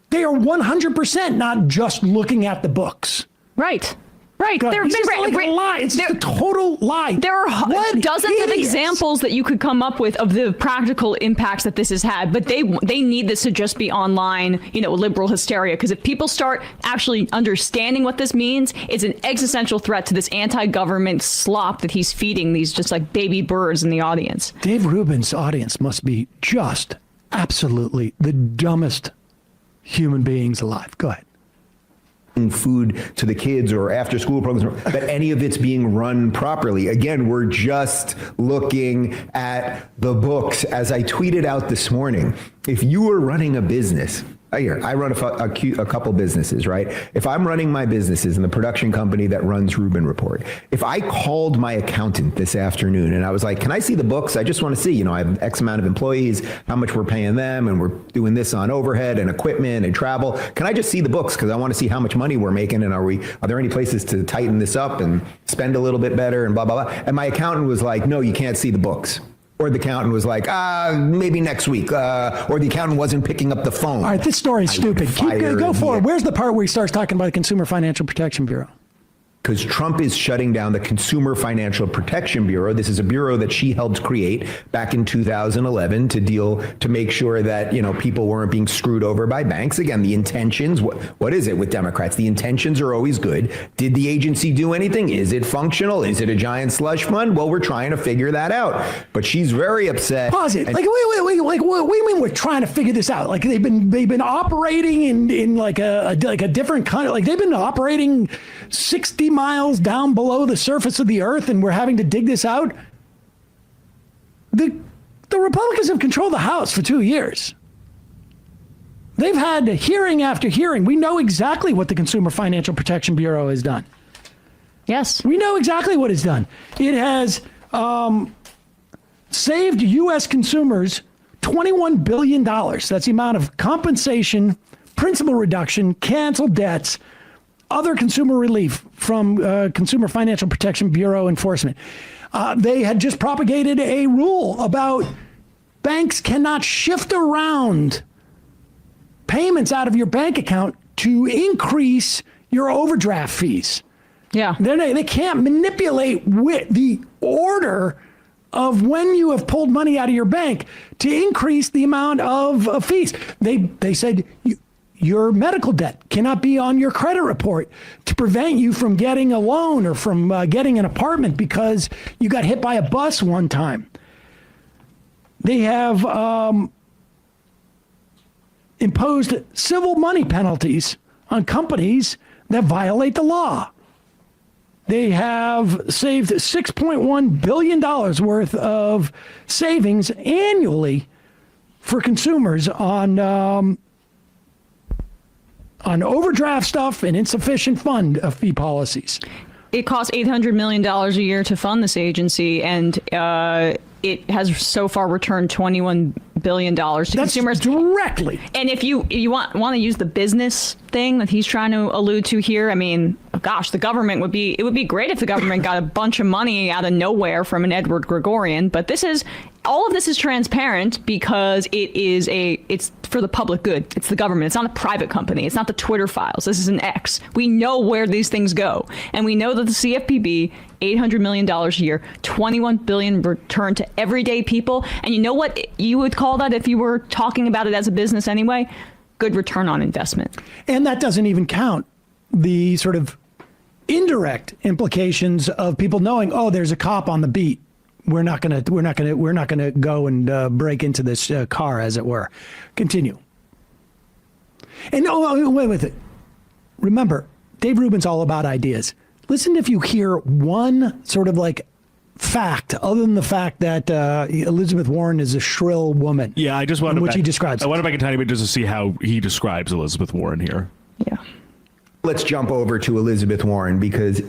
They are 100% not just looking at the books. Right. Right. It's just like a lie. It's just a total lie. There are dozens of examples that you could come up with of the practical impacts that this has had, but they need this to just be online, liberal hysteria. Because if people start actually understanding what this means, it's an existential threat to this anti-government slop that he's feeding these just like baby birds in the audience. Dave Rubin's audience must be just absolutely the dumbest human beings alive. Go ahead. Food to the kids or after school programs, that any of it's being run properly. Again, we're just looking at the books. As I tweeted out this morning, if you were running a business, I run a couple businesses, right? If I'm running my businesses in the production company that runs Rubin Report, if I called my accountant this afternoon and I was like, can I see the books? I just want to see, I have X amount of employees, how much we're paying them, and we're doing this on overhead and equipment and travel. Can I just see the books? Because I want to see how much money we're making, and are there any places to tighten this up and spend a little bit better and blah, blah, blah. And my accountant was like, no, you can't see the books. Or the accountant was like, maybe next week. Or the accountant wasn't picking up the phone. All right, this story is stupid. Go forward. Where's the part where he starts talking about the Consumer Financial Protection Bureau? Because Trump is shutting down the Consumer Financial Protection Bureau. This is a bureau that she helped create back in 2011 to make sure that, people weren't being screwed over by banks. Again, the intentions, what is it with Democrats? The intentions are always good. Did the agency do anything? Is it functional? Is it a giant slush fund? Well, we're trying to figure that out. But she's very upset. Pause it. Wait. Like, what do you mean we're trying to figure this out? Like they've been operating in like a different country. Like they've been operating 60 miles down below the surface of the earth, and we're having to dig this out. The Republicans have controlled the House for 2 years. They've had hearing after hearing. We know exactly what the Consumer Financial Protection Bureau has done. Yes. We know exactly what it's done. It has saved U.S. consumers $21 billion. That's the amount of compensation, principal reduction, canceled debts, other consumer relief from Consumer Financial Protection Bureau enforcement. They had just propagated a rule about banks cannot shift around payments out of your bank account to increase your overdraft fees. Yeah. They can't manipulate the order of when you have pulled money out of your bank to increase the amount of fees. They said your medical debt cannot be on your credit report to prevent you from getting a loan or from getting an apartment because you got hit by a bus one time. They have imposed civil money penalties on companies that violate the law. They have saved $6.1 billion worth of savings annually for consumers on overdraft stuff and insufficient fund fee policies. It costs $800 million a year to fund this agency, and it has so far returned $21 billion to consumers directly. And if you want to use the business thing that he's trying to allude to here, I mean, gosh, it would be great if the government got a bunch of money out of nowhere from an Edward Gregorian, but all of this is transparent because it's for the public good. It's the government. It's not a private company. It's not the Twitter files. This is an X. We know where these things go. And we know that the CFPB, $800 million a year, $21 billion return to everyday people. And you know what you would call that if you were talking about it as a business anyway? Good return on investment. And that doesn't even count the sort of indirect implications of people knowing, oh, there's a cop on the beat. We're not gonna go and break into this car, as it were. Continue. And wait with it. Remember, Dave Rubin's all about ideas. Listen if you hear one sort of like fact, other than the fact that Elizabeth Warren is a shrill woman. Yeah, I just wanted which he describes. I want to back a tiny bit just to see how he describes Elizabeth Warren here. Yeah. Let's jump over to Elizabeth Warren because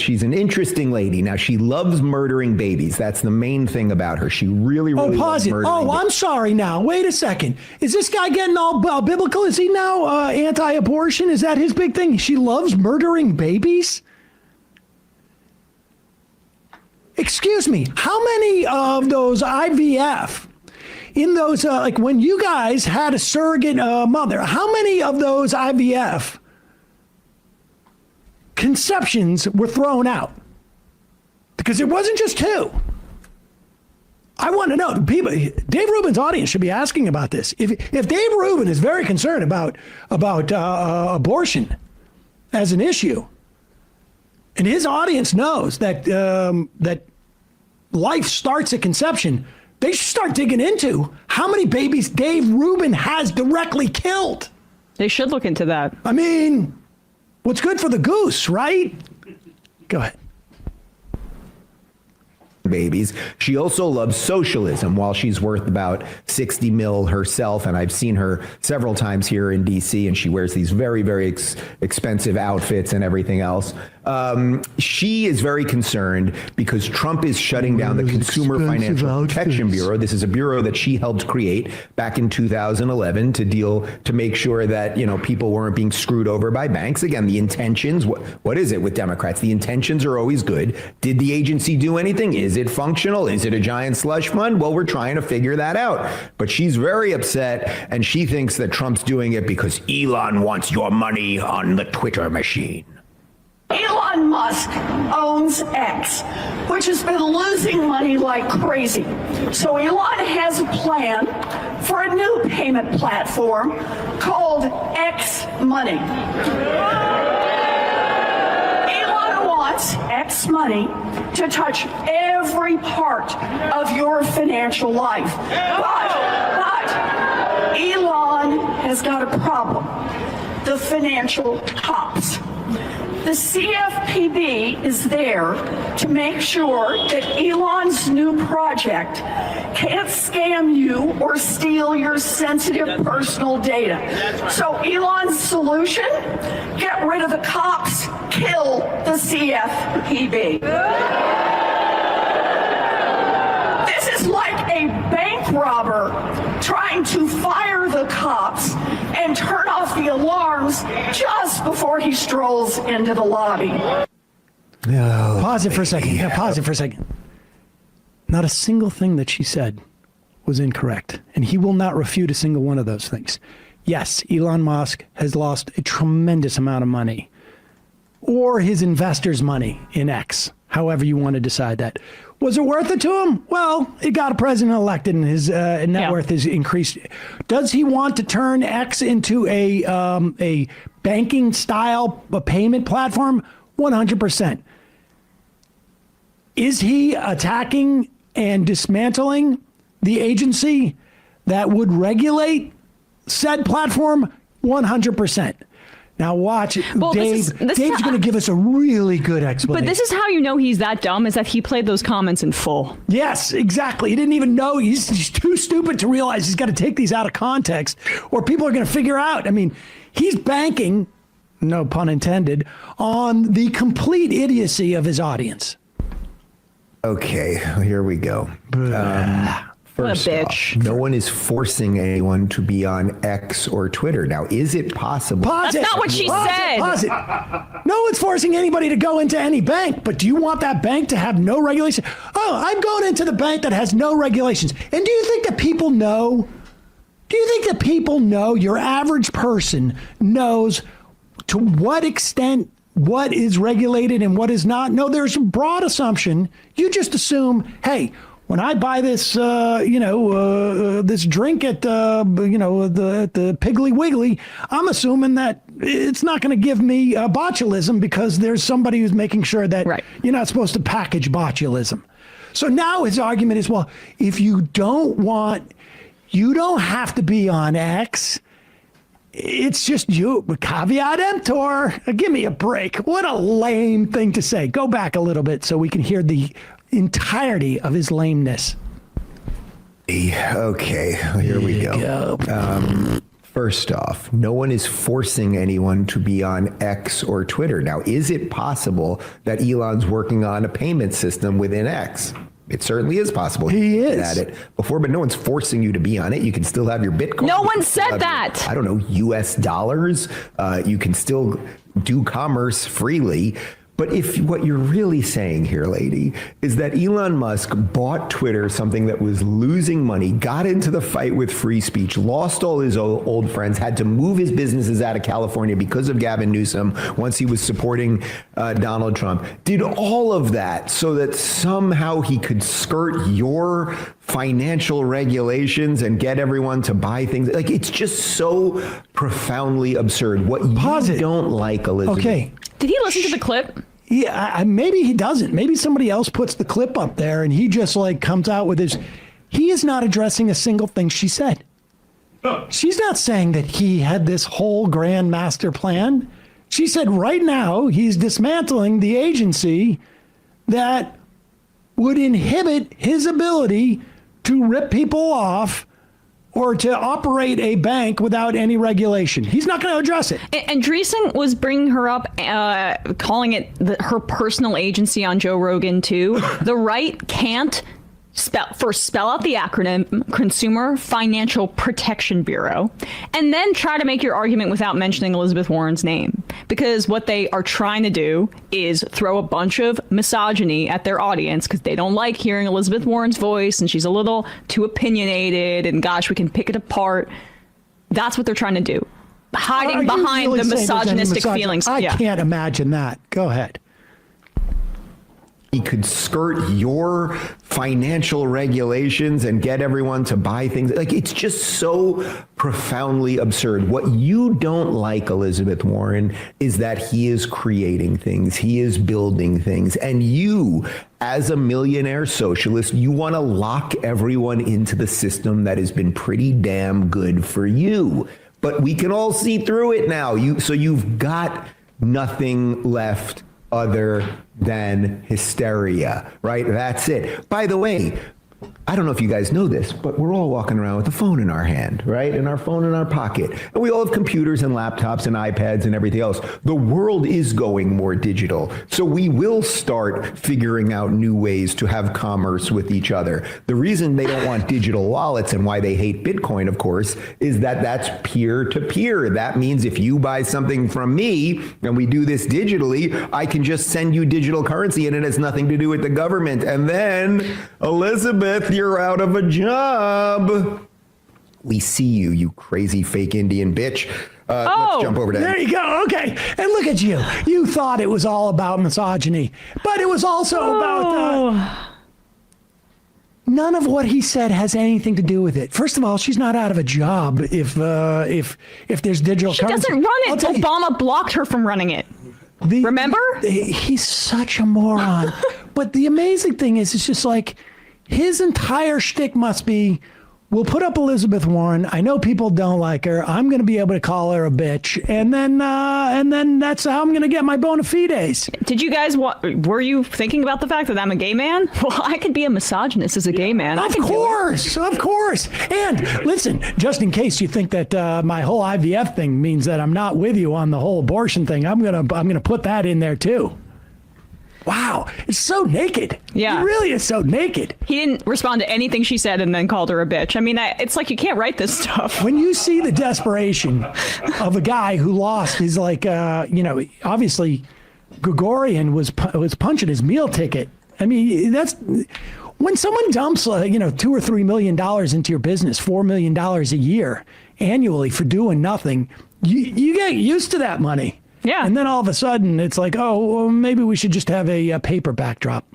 she's an interesting lady. Now, she loves murdering babies. That's the main thing about her. She really pause loves it. murdering I'm sorry now. Wait a second. Is this guy getting all biblical? Is he now anti-abortion? Is that his big thing? She loves murdering babies? Excuse me. How many of those IVF, in those, like when you guys had a surrogate mother, how many of those IVF conceptions were thrown out. Because it wasn't just 2. I want to know, people, Dave Rubin's audience should be asking about this. If Dave Rubin is very concerned about abortion as an issue, and his audience knows that that life starts at conception, they should start digging into how many babies Dave Rubin has directly killed. They should look into that. I mean, what's good for the goose, right? Go ahead. Babies. She also loves socialism. While she's worth about 60 mil herself, and I've seen her several times here in DC, and she wears these very, very expensive outfits and everything else. She is very concerned because Trump is shutting down the Consumer Financial Protection Bureau. This is a bureau that she helped create back in 2011 to make sure that, people weren't being screwed over by banks. Again, the intentions, what is it with Democrats? The intentions are always good. Did the agency do anything? Is it functional? Is it a giant slush fund? Well, we're trying to figure that out. But she's very upset, and she thinks that Trump's doing it because Elon wants your money on the Twitter machine. Elon Musk owns X, which has been losing money like crazy. So Elon has a plan for a new payment platform called X Money. Elon wants X Money to touch every part of your financial life. But Elon has got a problem. The financial cops. The CFPB is there to make sure that Elon's new project can't scam you or steal your sensitive personal data. So Elon's solution, get rid of the cops, kill the CFPB. This is like a bank robber trying to fire the cops and turn off the alarms just before he strolls into the lobby. Pause it for a second. Yeah, pause it for a second. Not a single thing that she said was incorrect, and he will not refute a single one of those things. Yes, Elon Musk has lost a tremendous amount of money, or his investors' money in X, however you want to decide that. Was it worth it to him? Well, it got a president elected and his net worth is increased. Does he want to turn X into a banking style payment platform? 100%. Is he attacking and dismantling the agency that would regulate said platform? 100%. Now watch, well, Dave's going to give us a really good explanation. But this is how you know he's that dumb, is that he played those comments in full. Yes, exactly. He didn't even know. He's too stupid to realize he's got to take these out of context or people are going to figure out. I mean, he's banking, no pun intended, on the complete idiocy of his audience. Okay, here we go. First off, no one is forcing anyone to be on X or Twitter. Now, is it possible? That's not what she said. Pause it. No one's forcing anybody to go into any bank, but do you want that bank to have no regulation? Oh, I'm going into the bank that has no regulations. And do you think that people know? Do you think that people know, your average person knows to what extent what is regulated and what is not? No, there's a broad assumption. You just assume, hey, when I buy this, this drink at, the Piggly Wiggly, I'm assuming that it's not going to give me botulism because there's somebody who's making sure that you're not supposed to package botulism. So now his argument is, well, if you don't have to be on X. It's just you, caveat emptor. Give me a break. What a lame thing to say. Go back a little bit so we can hear the entirety of his lameness. Okay, here we go. First off, no one is forcing anyone to be on X or Twitter. Now, is it possible that Elon's working on a payment system within X? It certainly is possible. He is at it before, but no one's forcing you to be on it. You can still have your Bitcoin. No one said that. US dollars. You can still do commerce freely. But if what you're really saying here, lady, is that Elon Musk bought Twitter, something that was losing money, got into the fight with free speech, lost all his old friends, had to move his businesses out of California because of Gavin Newsom once he was supporting Donald Trump, did all of that so that somehow he could skirt your financial regulations and get everyone to buy things. Like, it's just so profoundly absurd. What you don't like, Elizabeth. Okay. Did he listen to the clip? Yeah, maybe he doesn't. Maybe somebody else puts the clip up there and he just like comes out with his. He is not addressing a single thing she said. She's not saying that he had this whole grand master plan. She said right now he's dismantling the agency that would inhibit his ability to rip people off or to operate a bank without any regulation. He's not going to address it. And Andreessen was bringing her up, calling it her personal agency on Joe Rogan, too. The right can't spell out the acronym Consumer Financial Protection Bureau, and then try to make your argument without mentioning Elizabeth Warren's name. Because what they are trying to do is throw a bunch of misogyny at their audience because they don't like hearing Elizabeth Warren's voice and she's a little too opinionated and gosh, we can pick it apart. That's what they're trying to do. Hiding behind really the misogynistic feelings. I can't imagine that. Go ahead. He could skirt your financial regulations and get everyone to buy things. Like, it's just so profoundly absurd. What you don't like, Elizabeth Warren, is that he is creating things. He is building things. And you, as a millionaire socialist, you want to lock everyone into the system that has been pretty damn good for you. But we can all see through it now. So you've got nothing left other than hysteria, right? That's it. By the way, I don't know if you guys know this, but we're all walking around with a phone in our hand, right? And our phone in our pocket. And we all have computers and laptops and iPads and everything else. The world is going more digital. So we will start figuring out new ways to have commerce with each other. The reason they don't want digital wallets and why they hate Bitcoin, of course, is that that's peer-to-peer. That means if you buy something from me and we do this digitally, I can just send you digital currency and it has nothing to do with the government. And then, Elizabeth, you're out of a job. We see you, you crazy fake Indian bitch. Let's jump over to there you go. Okay. And look at you. You thought it was all about misogyny, but it was also about none of what he said has anything to do with it. First of all, she's not out of a job if there's digital she currency. Doesn't run it. Obama blocked her from running it. Remember? He's such a moron. But the amazing thing is, it's just like, his entire shtick must be, we'll put up Elizabeth Warren. I know people don't like her. I'm going to be able to call her a bitch. And then that's how I'm going to get my bona fides. Did you guys, were you thinking about the fact that I'm a gay man? Well, I could be a misogynist as a gay man. Of course. And listen, just in case you think that my whole IVF thing means that I'm not with you on the whole abortion thing, I'm going to put that in there too. Wow, it's so naked. Yeah. He really is so naked. He didn't respond to anything she said and then called her a bitch. I mean, it's like you can't write this stuff. When you see the desperation of a guy who lost his, obviously Gregorian was punching his meal ticket. I mean, that's when someone dumps, $2 or $3 million into your business, $4 million a year annually for doing nothing, you get used to that money. Yeah. And then all of a sudden, it's like, well, maybe we should just have a paper backdrop.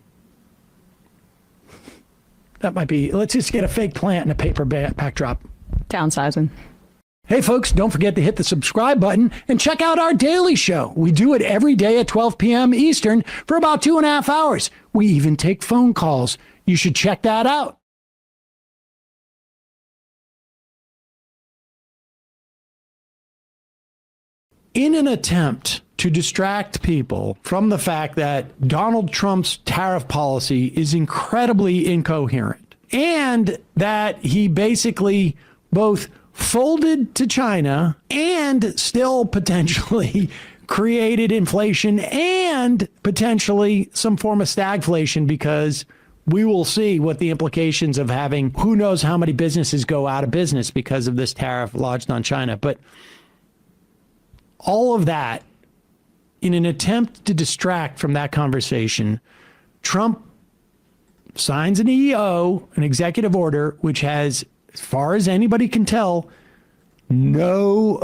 That might be, let's just get a fake plant and a paper backdrop. Downsizing. Hey, folks, don't forget to hit the subscribe button and check out our daily show. We do it every day at 12 p.m. Eastern for about 2.5 hours. We even take phone calls. You should check that out. In an attempt to distract people from the fact that Donald Trump's tariff policy is incredibly incoherent and that he basically both folded to China and still potentially created inflation and potentially some form of stagflation, because we will see what the implications of having who knows how many businesses go out of business because of this tariff lodged on China. But all of that in an attempt to distract from that conversation, Trump signs an EO, an executive order, which has, as far as anybody can tell, no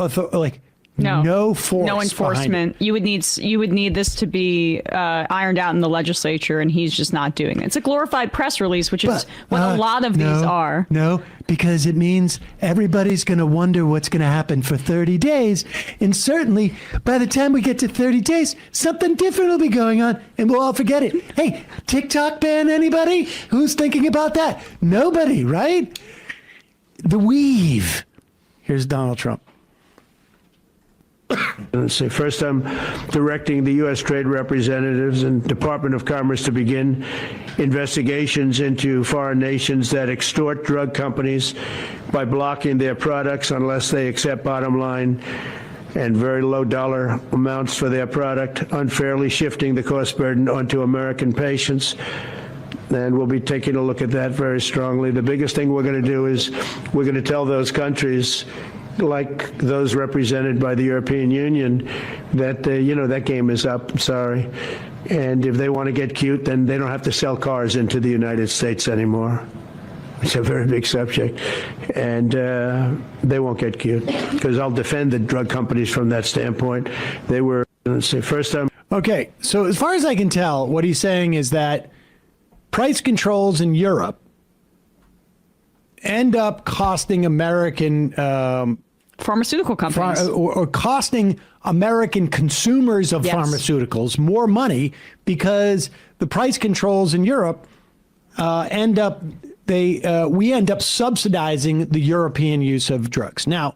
force, no enforcement. You would need this to be ironed out in the legislature, and he's just not doing it. It's a glorified press release, which is what a lot of these are. No, because it means everybody's going to wonder what's going to happen for 30 days, and certainly by the time we get to 30 days, something different will be going on, and we'll all forget it. Hey, TikTok ban anybody? Who's thinking about that? Nobody, right? The weave. Here's Donald Trump. Let's see. First, I'm directing the U.S. trade representatives and Department of Commerce to begin investigations into foreign nations that extort drug companies by blocking their products unless they accept bottom line and very low dollar amounts for their product, unfairly shifting the cost burden onto American patients. And we'll be taking a look at that very strongly. The biggest thing we're going to do is we're going to tell those countries, like those represented by the European Union, that, that game is up. I'm sorry. And if they want to get cute, then they don't have to sell cars into the United States anymore. It's a very big subject. And they won't get cute, because I'll defend the drug companies from that standpoint. They were, let's say, first time. Okay, so as far as I can tell, what he's saying is that price controls in Europe end up costing American pharmaceutical companies or costing American consumers of pharmaceuticals more money, because the price controls in Europe we end up subsidizing the European use of drugs. Now,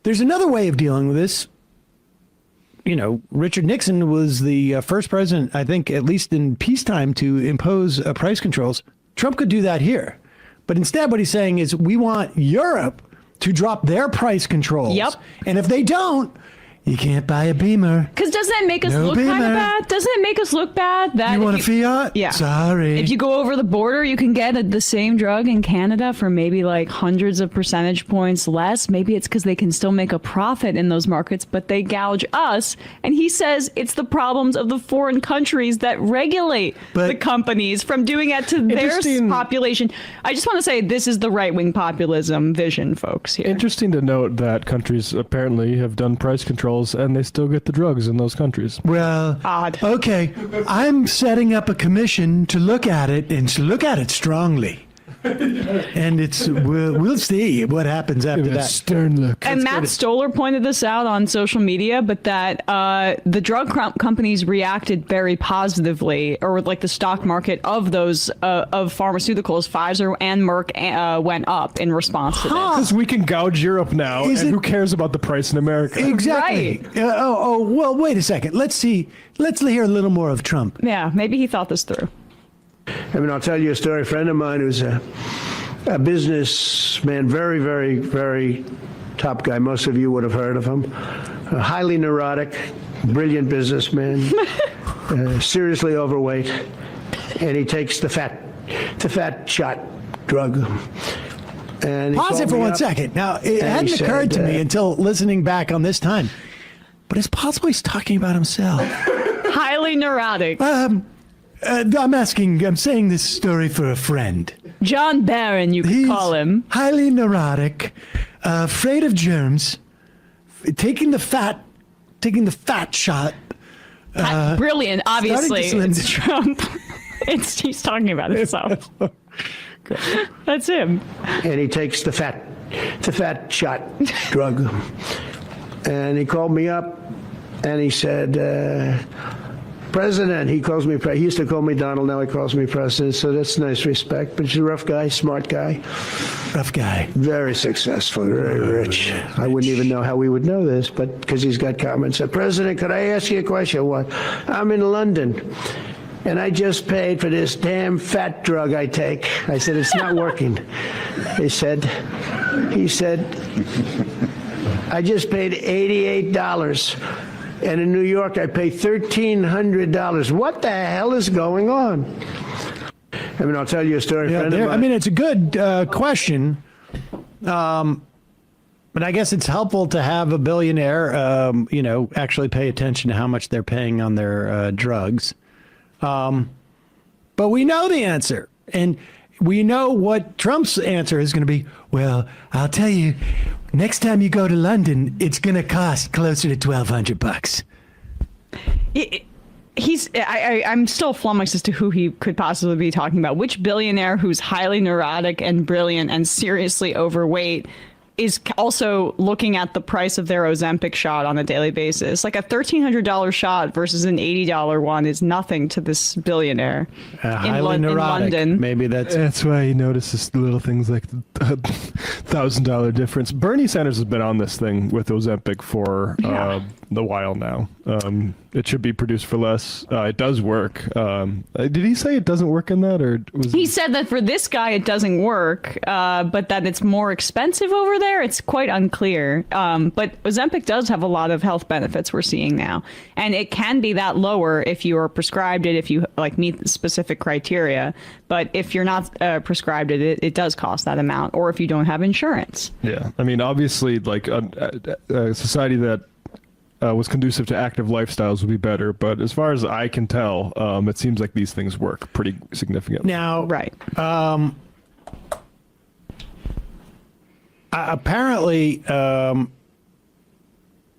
there's another way of dealing with this. Richard Nixon was the first president, I think, at least in peacetime, to impose price controls. Trump could do that here. But instead, what he's saying is we want Europe to drop their price controls. Yep. And if they don't, you can't buy a Beamer. Because doesn't that make us look kind of bad? Doesn't it make us look bad? That you want a Fiat? Yeah. Sorry. If you go over the border, you can get the same drug in Canada for maybe like hundreds of percentage points less. Maybe it's because they can still make a profit in those markets, but they gouge us. And he says it's the problems of the foreign countries that regulate the companies from doing it to their population. I just want to say this is the right-wing populism vision, folks. Here. Interesting to note that countries apparently have done price controls and they still get the drugs in those countries. Well, odd. Okay, I'm setting up a commission to look at it and to look at it strongly. And we'll see what happens after that. Stern look. And Matt Stoller pointed this out on social media, but that the drug companies reacted very positively, or like the stock market of those of pharmaceuticals, Pfizer and Merck went up in response to this. Because we can gouge Europe now, and who cares about the price in America? Exactly. Right. Well, wait a second. Let's see. Let's hear a little more of Trump. Yeah, maybe he thought this through. I'll tell you a story. A friend of mine who's a businessman, very, very, very top guy. Most of you would have heard of him. Highly neurotic, brilliant businessman, seriously overweight, and he takes the fat shot drug. And pause it for 1 second. Now, it hadn't occurred to me until listening back on this time, but it's possible he's talking about himself. Highly neurotic. I'm saying this story for a friend. John Barron, you could call him. Highly neurotic, afraid of germs, taking the fat shot. Brilliant, obviously. It's Trump. He's talking about himself. That's him. And he takes the fat shot drug. And he called me up and he said, President, he calls me, he used to call me Donald, now he calls me President, so that's nice respect. But he's a rough guy, smart guy. Rough guy. Very successful, very rich. I wouldn't even know how we would know this, but because he's got comments. Said, President, could I ask you a question? What? I'm in London, and I just paid for this damn fat drug I take. I said, it's not working. He said, I just paid $88. And in New York, I pay $1,300. What the hell is going on? I'll tell you a story. Yeah, it's a good question. But I guess it's helpful to have a billionaire, actually pay attention to how much they're paying on their drugs. But we know the answer. And we know what Trump's answer is going to be. Well, I'll tell you, next time you go to London, it's going to cost closer to $1,200. I'm still flummoxed as to who he could possibly be talking about. Which billionaire who's highly neurotic and brilliant and seriously overweight is also looking at the price of their Ozempic shot on a daily basis? Like a $1,300 shot versus an $80 one is nothing to this billionaire Highly in neurotic. London. Maybe that's why he notices the little things like the $1,000 difference. Bernie Sanders has been on this thing with Ozempic for a while now. It should be produced for less. It does work. Did he say it doesn't work in that, or was He said that for this guy it doesn't work, but that it's more expensive over there. It's quite unclear. But Ozempic does have a lot of health benefits we're seeing now, and it can be that lower if you are prescribed it, if you meet specific criteria. But if you're not prescribed it does cost that amount, or if you don't have insurance. Yeah, I mean, obviously, like a society that was conducive to active lifestyles would be better. But as far as I can tell, it seems like these things work pretty significantly. Now, right. Apparently,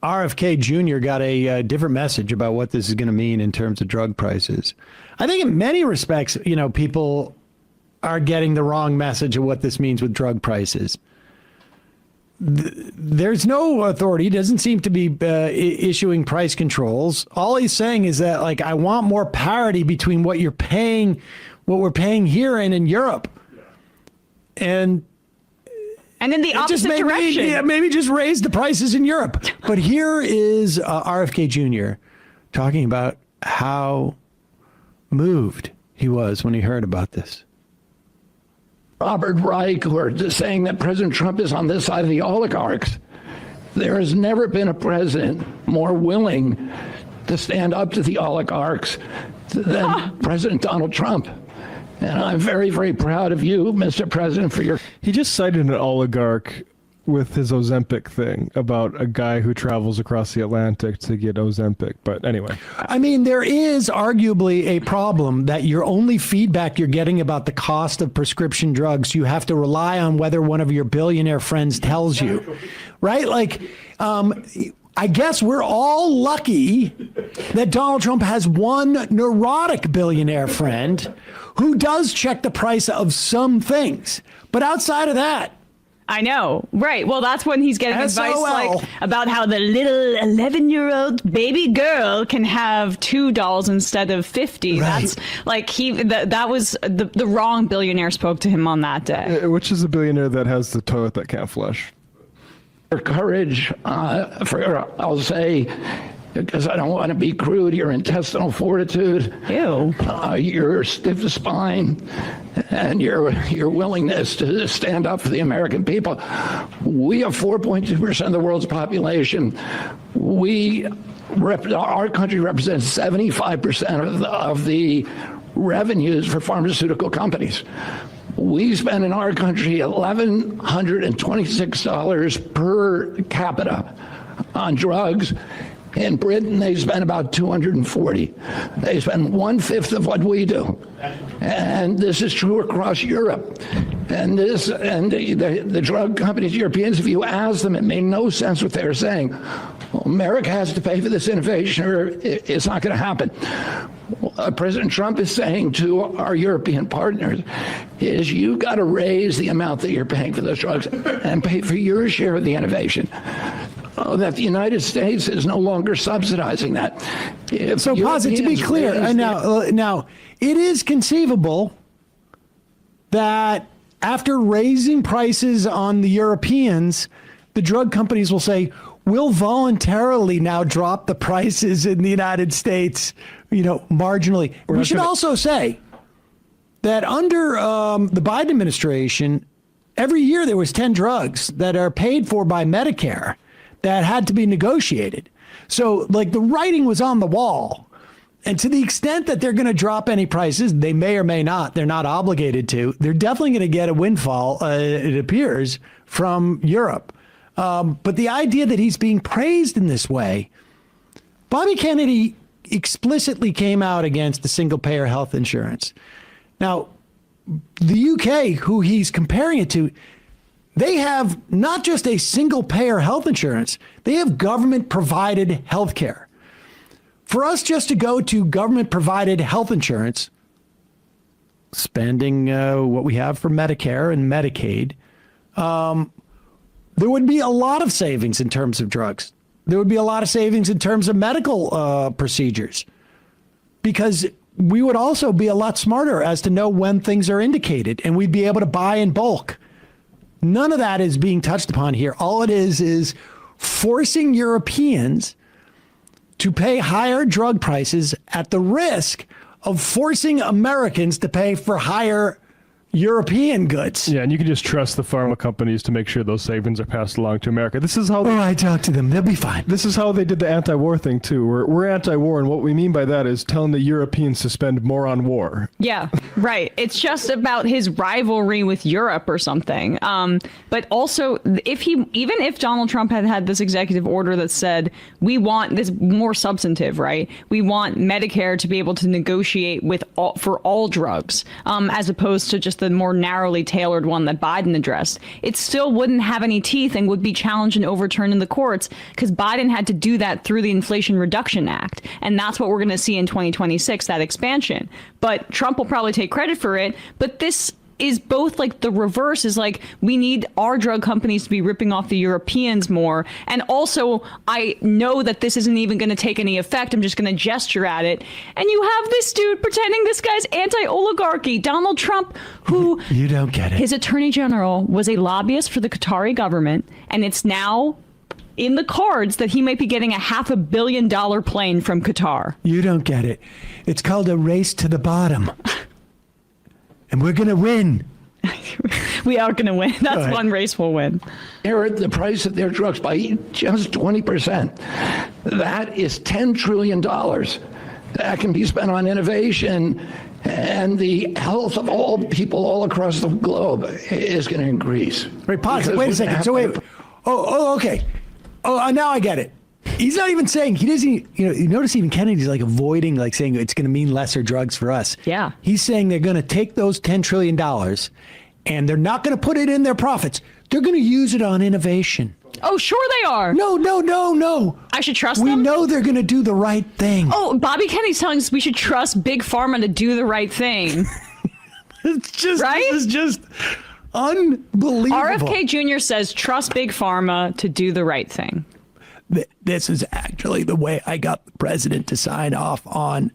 RFK Jr. got a different message about what this is going to mean in terms of drug prices. I think in many respects, people are getting the wrong message of what this means with drug prices. There's no authority. He doesn't seem to be issuing price controls. All he's saying is that, I want more parity between what you're paying, what we're paying here and in Europe. And in the opposite direction. Yeah, maybe just raise the prices in Europe. But here is RFK Jr. talking about how moved he was when he heard about this. Robert Reich, who are saying that President Trump is on this side of the oligarchs. There has never been a president more willing to stand up to the oligarchs than President Donald Trump. And I'm very, very proud of you, Mr. President, for your... He just cited an oligarch with his Ozempic thing about a guy who travels across the Atlantic to get Ozempic. But anyway. I mean, there is arguably a problem that your only feedback you're getting about the cost of prescription drugs, you have to rely on whether one of your billionaire friends tells you, right? I guess we're all lucky that Donald Trump has one neurotic billionaire friend who does check the price of some things. But outside of that, I know. Right. Well, that's when he's getting advice about how the little 11-year-old baby girl can have $2 instead of 50. Right. That's that was the wrong billionaire spoke to him on that day. Which is a billionaire that has the toilet that can't flush. For courage, I'll say, because I don't want to be crude, your intestinal fortitude, your stiff spine, and your willingness to stand up for the American people. We have 4.2% of the world's population. Our country represents 75% of the revenues for pharmaceutical companies. We spend in our country $1,126 per capita on drugs. In Britain, they spend about $240. They spend 1/5 of what we do, and this is true across Europe. And the drug companies, Europeans, if you ask them, it made no sense what they were saying. Well, America has to pay for this innovation, or it's not going to happen. What President Trump is saying to our European partners is, you got to raise the amount that you're paying for those drugs and pay for your share of the innovation. That the United States is no longer subsidizing that. So, Posit, to be clear, now it is conceivable that after raising prices on the Europeans, the drug companies will say, we'll voluntarily now drop the prices in the United States, marginally. We should also say that under the Biden administration, every year there was 10 drugs that are paid for by Medicare that had to be negotiated. So the writing was on the wall. And to the extent that they're going to drop any prices, they may or may not, they're not obligated to, they're definitely going to get a windfall, it appears, from Europe. But the idea that he's being praised in this way, Bobby Kennedy explicitly came out against the single-payer health insurance. Now, the UK, who he's comparing it to, they have not just a single-payer health insurance, they have government-provided health care. For us just to go to government-provided health insurance, spending what we have for Medicare and Medicaid, there would be a lot of savings in terms of drugs. There would be a lot of savings in terms of medical procedures, because we would also be a lot smarter as to know when things are indicated, and we'd be able to buy in bulk. None of that is being touched upon here. All it is forcing Europeans to pay higher drug prices at the risk of forcing Americans to pay for higher European goods. Yeah, and you can just trust the pharma companies to make sure those savings are passed along to America. This is how I talk to them. They'll be fine. This is how they did the anti-war thing too. We're anti-war, and what we mean by that is telling the Europeans to spend more on war. Yeah, right. It's just about his rivalry with Europe or something. But also, even if Donald Trump had this executive order that said we want this more substantive, right? We want Medicare to be able to negotiate for all drugs, as opposed to just the more narrowly tailored one that Biden addressed, it still wouldn't have any teeth and would be challenged and overturned in the courts, because Biden had to do that through the Inflation Reduction Act. And that's what we're going to see in 2026, that expansion. But Trump will probably take credit for it. But this is both like the reverse, is like we need our drug companies to be ripping off the Europeans more. And also, I know that this isn't even going to take any effect. I'm just going to gesture at it. And you have this dude pretending this guy's anti-oligarchy, Donald Trump, who you don't get it. His attorney general was a lobbyist for the Qatari government, and it's now in the cards that he might be getting a $500 million plane from Qatar. You don't get it. It's called a race to the bottom. And we're going to win. We are going to win. That's one race we'll win. They're at the price of their drugs by just 20%. That is $10 trillion. That can be spent on innovation, and the health of all people all across the globe is going to increase. Wait, pause. Wait a second. So wait. Oh, okay. Oh, now I get it. He's not even saying, he doesn't, you notice even Kennedy's like avoiding, like saying it's going to mean lesser drugs for us. Yeah. He's saying they're going to take those $10 trillion and they're not going to put it in their profits. They're going to use it on innovation. Oh, sure they are. No. I should trust them? We know they're going to do the right thing. Oh, Bobby Kennedy's telling us we should trust Big Pharma to do the right thing. It's just, right? This is just unbelievable. RFK Jr. says trust Big Pharma to do the right thing. This is actually the way I got the president to sign off on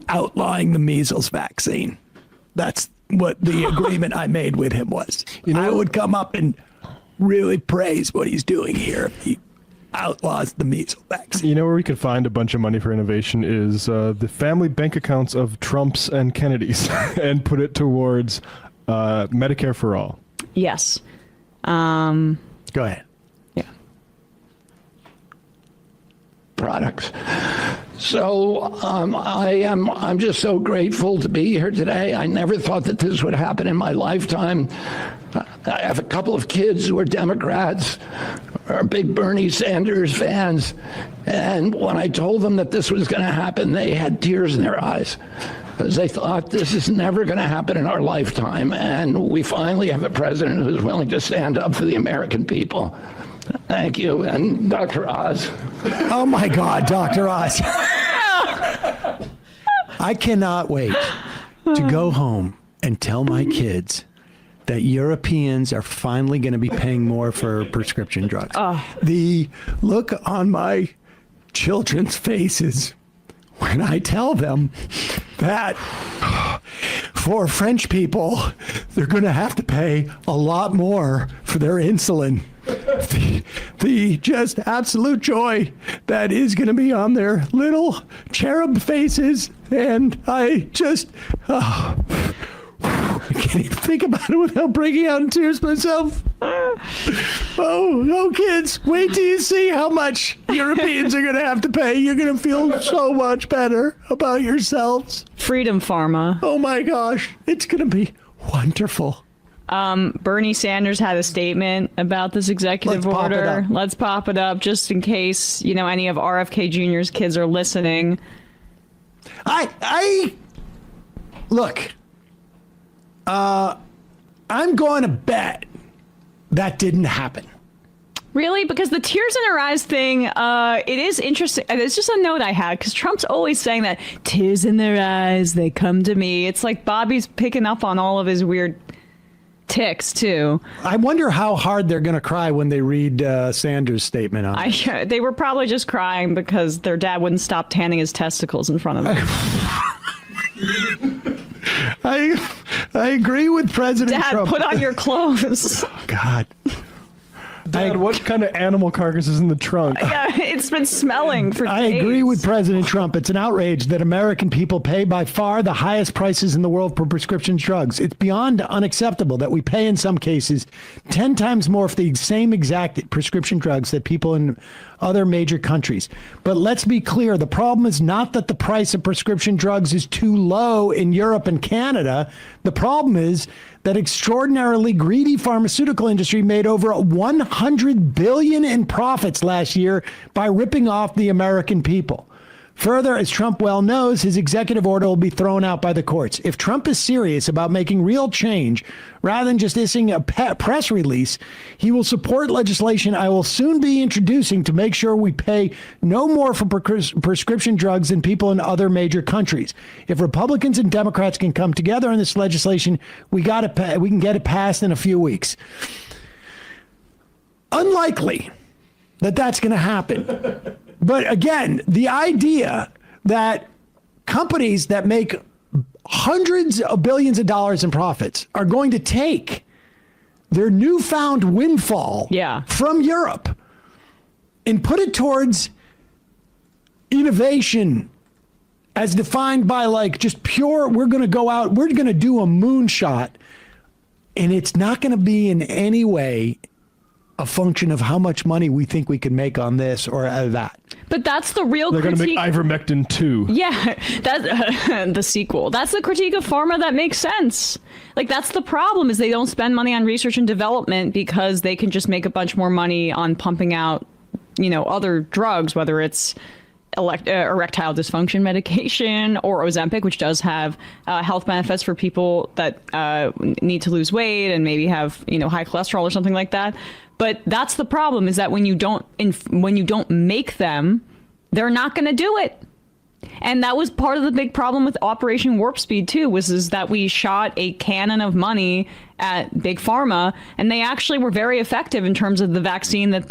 outlawing the measles vaccine. That's what the agreement I made with him was. I would come up and really praise what he's doing here if he outlaws the measles vaccine. You know where we could find a bunch of money for innovation is the family bank accounts of Trumps and Kennedys and put it towards Medicare for all. Yes. Go ahead. Products. So I'm just so grateful to be here today. I never thought that this would happen in my lifetime. I have a couple of kids who are Democrats, are big Bernie Sanders fans, and when I told them that this was going to happen, they had tears in their eyes, because they thought this is never going to happen in our lifetime, and we finally have a president who's willing to stand up for the American people. Thank you, and Dr. Oz. Oh my God, Dr. Oz. I cannot wait to go home and tell my kids that Europeans are finally going to be paying more for prescription drugs. The look on my children's faces when I tell them that for French people, they're going to have to pay a lot more for their insulin. The just absolute joy that is going to be on their little cherub faces. And I just, I can't even think about it without breaking out in tears myself. Oh, kids, wait till you see how much Europeans are going to have to pay. You're going to feel so much better about yourselves. Freedom Pharma. Oh my gosh, it's going to be wonderful. Bernie Sanders had a statement about this executive order. Let's pop it up just in case, any of RFK Jr.'s kids are listening. Look, I'm going to bet that didn't happen. Really? Because the tears in her eyes thing, it is interesting. It's just a note I had, because Trump's always saying that tears in their eyes, they come to me. It's like Bobby's picking up on all of his weird tics, too. I wonder how hard they're going to cry when they read Sanders' statement on it. They were probably just crying because their dad wouldn't stop tanning his testicles in front of them. I agree with President Trump. Dad, put on your clothes. Oh, God. Dad, what kind of animal carcass is in the trunk? Yeah, it's been smelling for days. I agree with President Trump. It's an outrage that American people pay by far the highest prices in the world for prescription drugs. It's beyond unacceptable that we pay, in some cases, 10 times more for the same exact prescription drugs that people in other major countries. But let's be clear, the problem is not that the price of prescription drugs is too low in Europe and Canada. The problem is that extraordinarily greedy pharmaceutical industry made over $100 billion in profits last year by ripping off the American people. Further, as Trump well knows, his executive order will be thrown out by the courts. If Trump is serious about making real change, rather than just issuing a press release, he will support legislation I will soon be introducing to make sure we pay no more for prescription drugs than people in other major countries. If Republicans and Democrats can come together on this legislation, we can get it passed in a few weeks. Unlikely that that's going to happen. But again, the idea that companies that make hundreds of billions of dollars in profits are going to take their newfound windfall from Europe and put it towards innovation as defined by like just pure, we're going to go out, we're going to do a moonshot, and it's not going to be in any way a function of how much money we think we can make on this or that. But that's the real They're critique. They're going to make Ivermectin 2. Yeah, that's the sequel. That's the critique of pharma that makes sense. Like, that's the problem, is they don't spend money on research and development because they can just make a bunch more money on pumping out, other drugs, whether it's erectile dysfunction medication or Ozempic, which does have health benefits for people that need to lose weight and maybe have, high cholesterol or something like that. But that's the problem, is that when you don't make them, they're not going to do it. And that was part of the big problem with Operation Warp Speed, too, is that we shot a cannon of money at Big Pharma, and they actually were very effective in terms of the vaccines that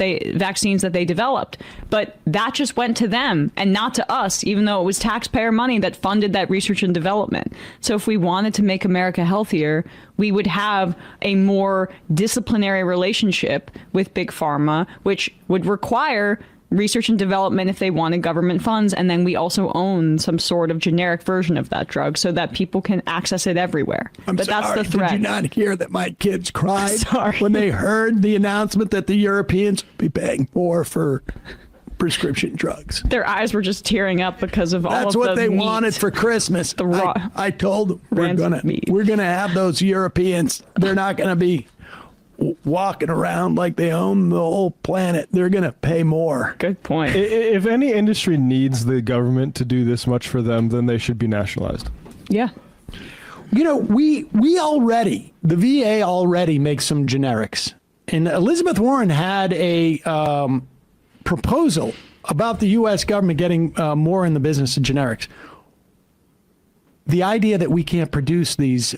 they developed. But that just went to them and not to us, even though it was taxpayer money that funded that research and development. So if we wanted to make America healthier, we would have a more disciplinary relationship with Big Pharma, which would require research and development if they wanted government funds, and then we also own some sort of generic version of that drug so that people can access it everywhere. That's the threat. Did you not hear that my kids cried when they heard the announcement that the Europeans would be paying more for prescription drugs? Their eyes were just tearing up because of all of the That's what they meat. wanted for Christmas. The raw I told them we're gonna have those Europeans. They're not gonna be walking around like they own the whole planet. They're going to pay more. Good point. If any industry needs the government to do this much for them, then they should be nationalized. Yeah. We already, the VA already makes some generics. And Elizabeth Warren had a proposal about the U.S. government getting more in the business of generics. The idea that we can't produce these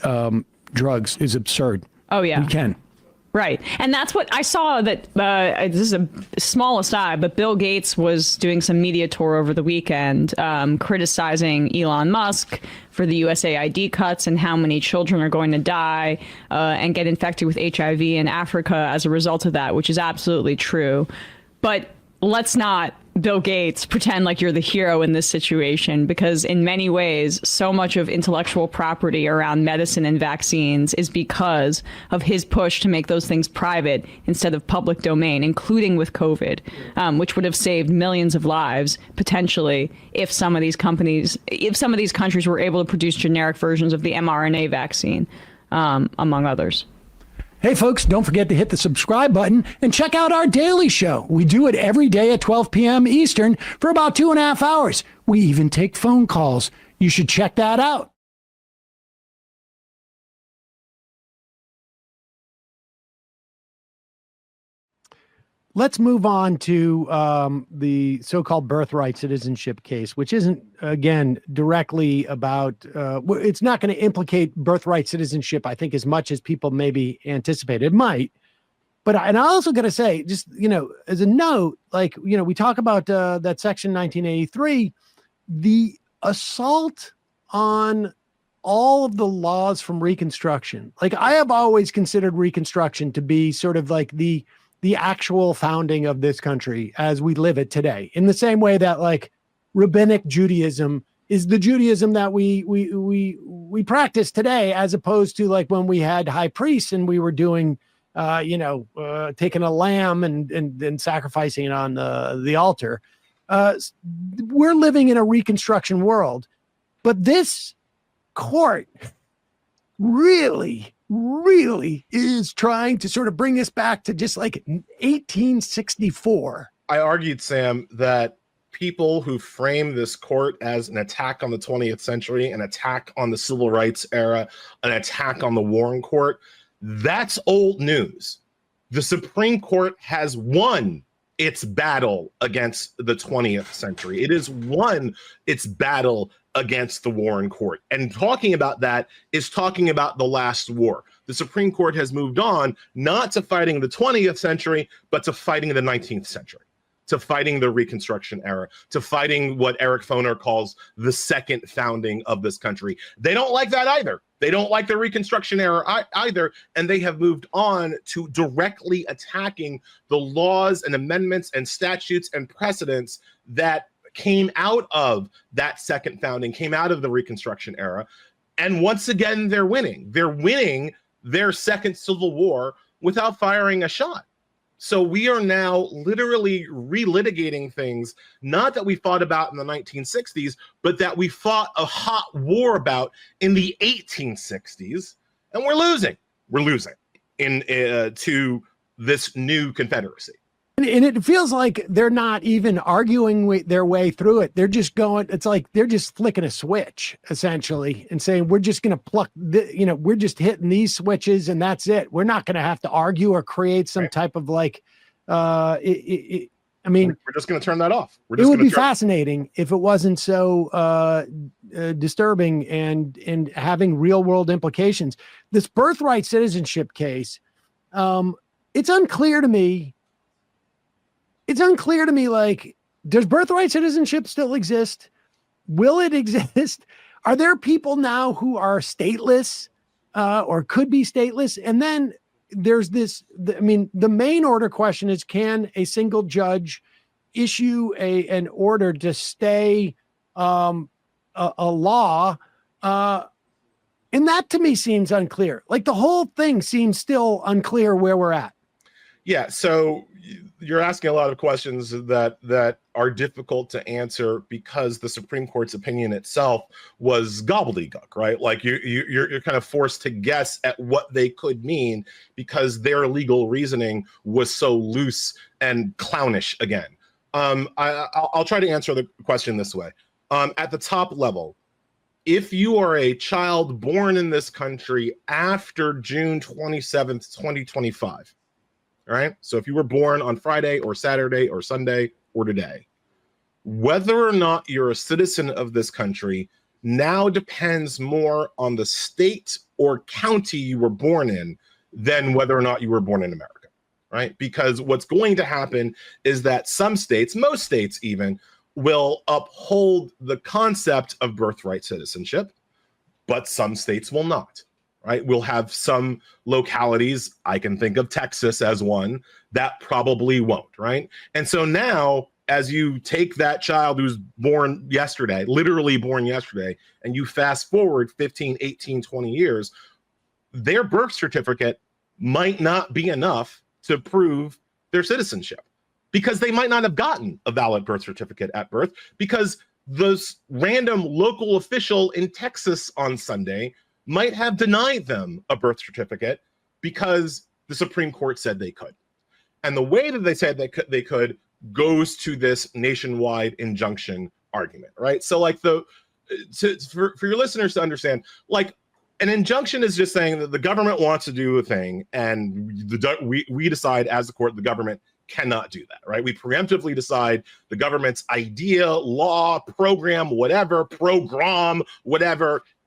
drugs is absurd. Oh, yeah. We can. Right. And that's what I saw that this is a small aside, but Bill Gates was doing some media tour over the weekend criticizing Elon Musk for the USAID cuts and how many children are going to die and get infected with HIV in Africa as a result of that, which is absolutely true. But let's not, Bill Gates, pretend like you're the hero in this situation, because in many ways, so much of intellectual property around medicine and vaccines is because of his push to make those things private instead of public domain, including with COVID, which would have saved millions of lives potentially if some of these countries were able to produce generic versions of the mRNA vaccine, among others. Hey, folks, don't forget to hit the subscribe button and check out our daily show. We do it every day at 12 p.m. Eastern for about 2.5 hours. We even take phone calls. You should check that out. Let's move on to the so-called birthright citizenship case, which isn't, again, directly about, it's not going to implicate birthright citizenship, I think, as much as people maybe anticipate. It might. But, and I'm also going to say, just, as a note, like, we talk about that section 1983, the assault on all of the laws from Reconstruction. Like, I have always considered Reconstruction to be sort of like the actual founding of this country as we live it today, in the same way that like rabbinic Judaism is the Judaism that we practice today, as opposed to like when we had high priests and we were doing, taking a lamb and sacrificing it on the altar. We're living in a Reconstruction world, but this court really is trying to sort of bring us back to just like 1864. I argued, Sam, that people who frame this court as an attack on the 20th century, an attack on the civil rights era, an attack on the Warren Court, that's old news. The Supreme Court has won its battle against the 20th century. It has won its battle against the Warren Court. And talking about that is talking about the last war. The Supreme Court has moved on, not to fighting the 20th century, but to fighting the 19th century, to fighting the Reconstruction era, to fighting what Eric Foner calls the second founding of this country. They don't like that either. They don't like the Reconstruction era either. And they have moved on to directly attacking the laws and amendments and statutes and precedents that came out of that second founding, came out of the Reconstruction era. And once again, they're winning. They're winning their second civil war without firing a shot. So we are now literally relitigating things, not that we fought about in the 1960s, but that we fought a hot war about in the 1860s, and we're losing. We're losing to this new Confederacy. And it feels like they're not even arguing their way through it. They're just going, it's like they're just flicking a switch, essentially, and saying, we're just going to pluck, we're just hitting these switches and that's it. We're not going to have to argue or create some type of like, I mean, we're just going to turn that off. It would be fascinating if it wasn't so disturbing and having real world implications. This birthright citizenship case, it's unclear to me. It's unclear to me, like, does birthright citizenship still exist? Will it exist? Are there people now who are stateless or could be stateless? And then there's this, the main order question is, can a single judge issue an order to stay a law? And that to me seems unclear. Like the whole thing seems still unclear where we're at. Yeah, so you're asking a lot of questions that are difficult to answer because the Supreme Court's opinion itself was gobbledygook, right? Like you're kind of forced to guess at what they could mean because their legal reasoning was so loose and clownish again. I'll try to answer the question this way. At the top level, if you are a child born in this country after June 27th, 2025, all right? So if you were born on Friday or Saturday or Sunday or today, whether or not you're a citizen of this country now depends more on the state or county you were born in than whether or not you were born in America, right? Because what's going to happen is that some states, most states even, will uphold the concept of birthright citizenship, but some states will not. Right? We'll have some localities, I can think of Texas as one, that probably won't, right? And so now, as you take that child who's born yesterday, literally born yesterday, and you fast forward 15, 18, 20 years, their birth certificate might not be enough to prove their citizenship because they might not have gotten a valid birth certificate at birth because this random local official in Texas on Sunday might have denied them a birth certificate because the Supreme Court said they could. And the way that they said they could goes to this nationwide injunction argument, right? So like for your listeners to understand, like an injunction is just saying that the government wants to do a thing, and we decide as the court the government cannot do that, right? We preemptively decide the government's idea, law, program, whatever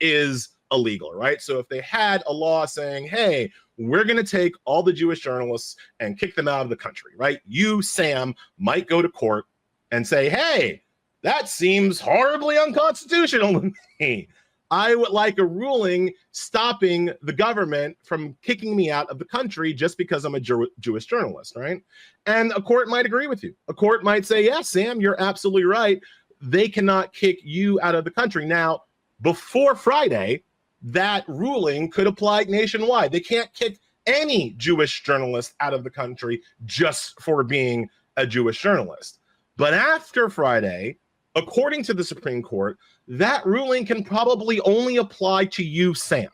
is illegal, right? So if they had a law saying, hey, we're going to take all the Jewish journalists and kick them out of the country, right? You, Sam, might go to court and say, hey, that seems horribly unconstitutional to me. I would like a ruling stopping the government from kicking me out of the country just because I'm a Jewish journalist, right? And a court might agree with you. A court might say, yes, Sam, you're absolutely right. They cannot kick you out of the country. Now, before Friday, that ruling could apply nationwide. They can't kick any Jewish journalist out of the country just for being a Jewish journalist. But after Friday, according to the Supreme Court, that ruling can probably only apply to you, Sam.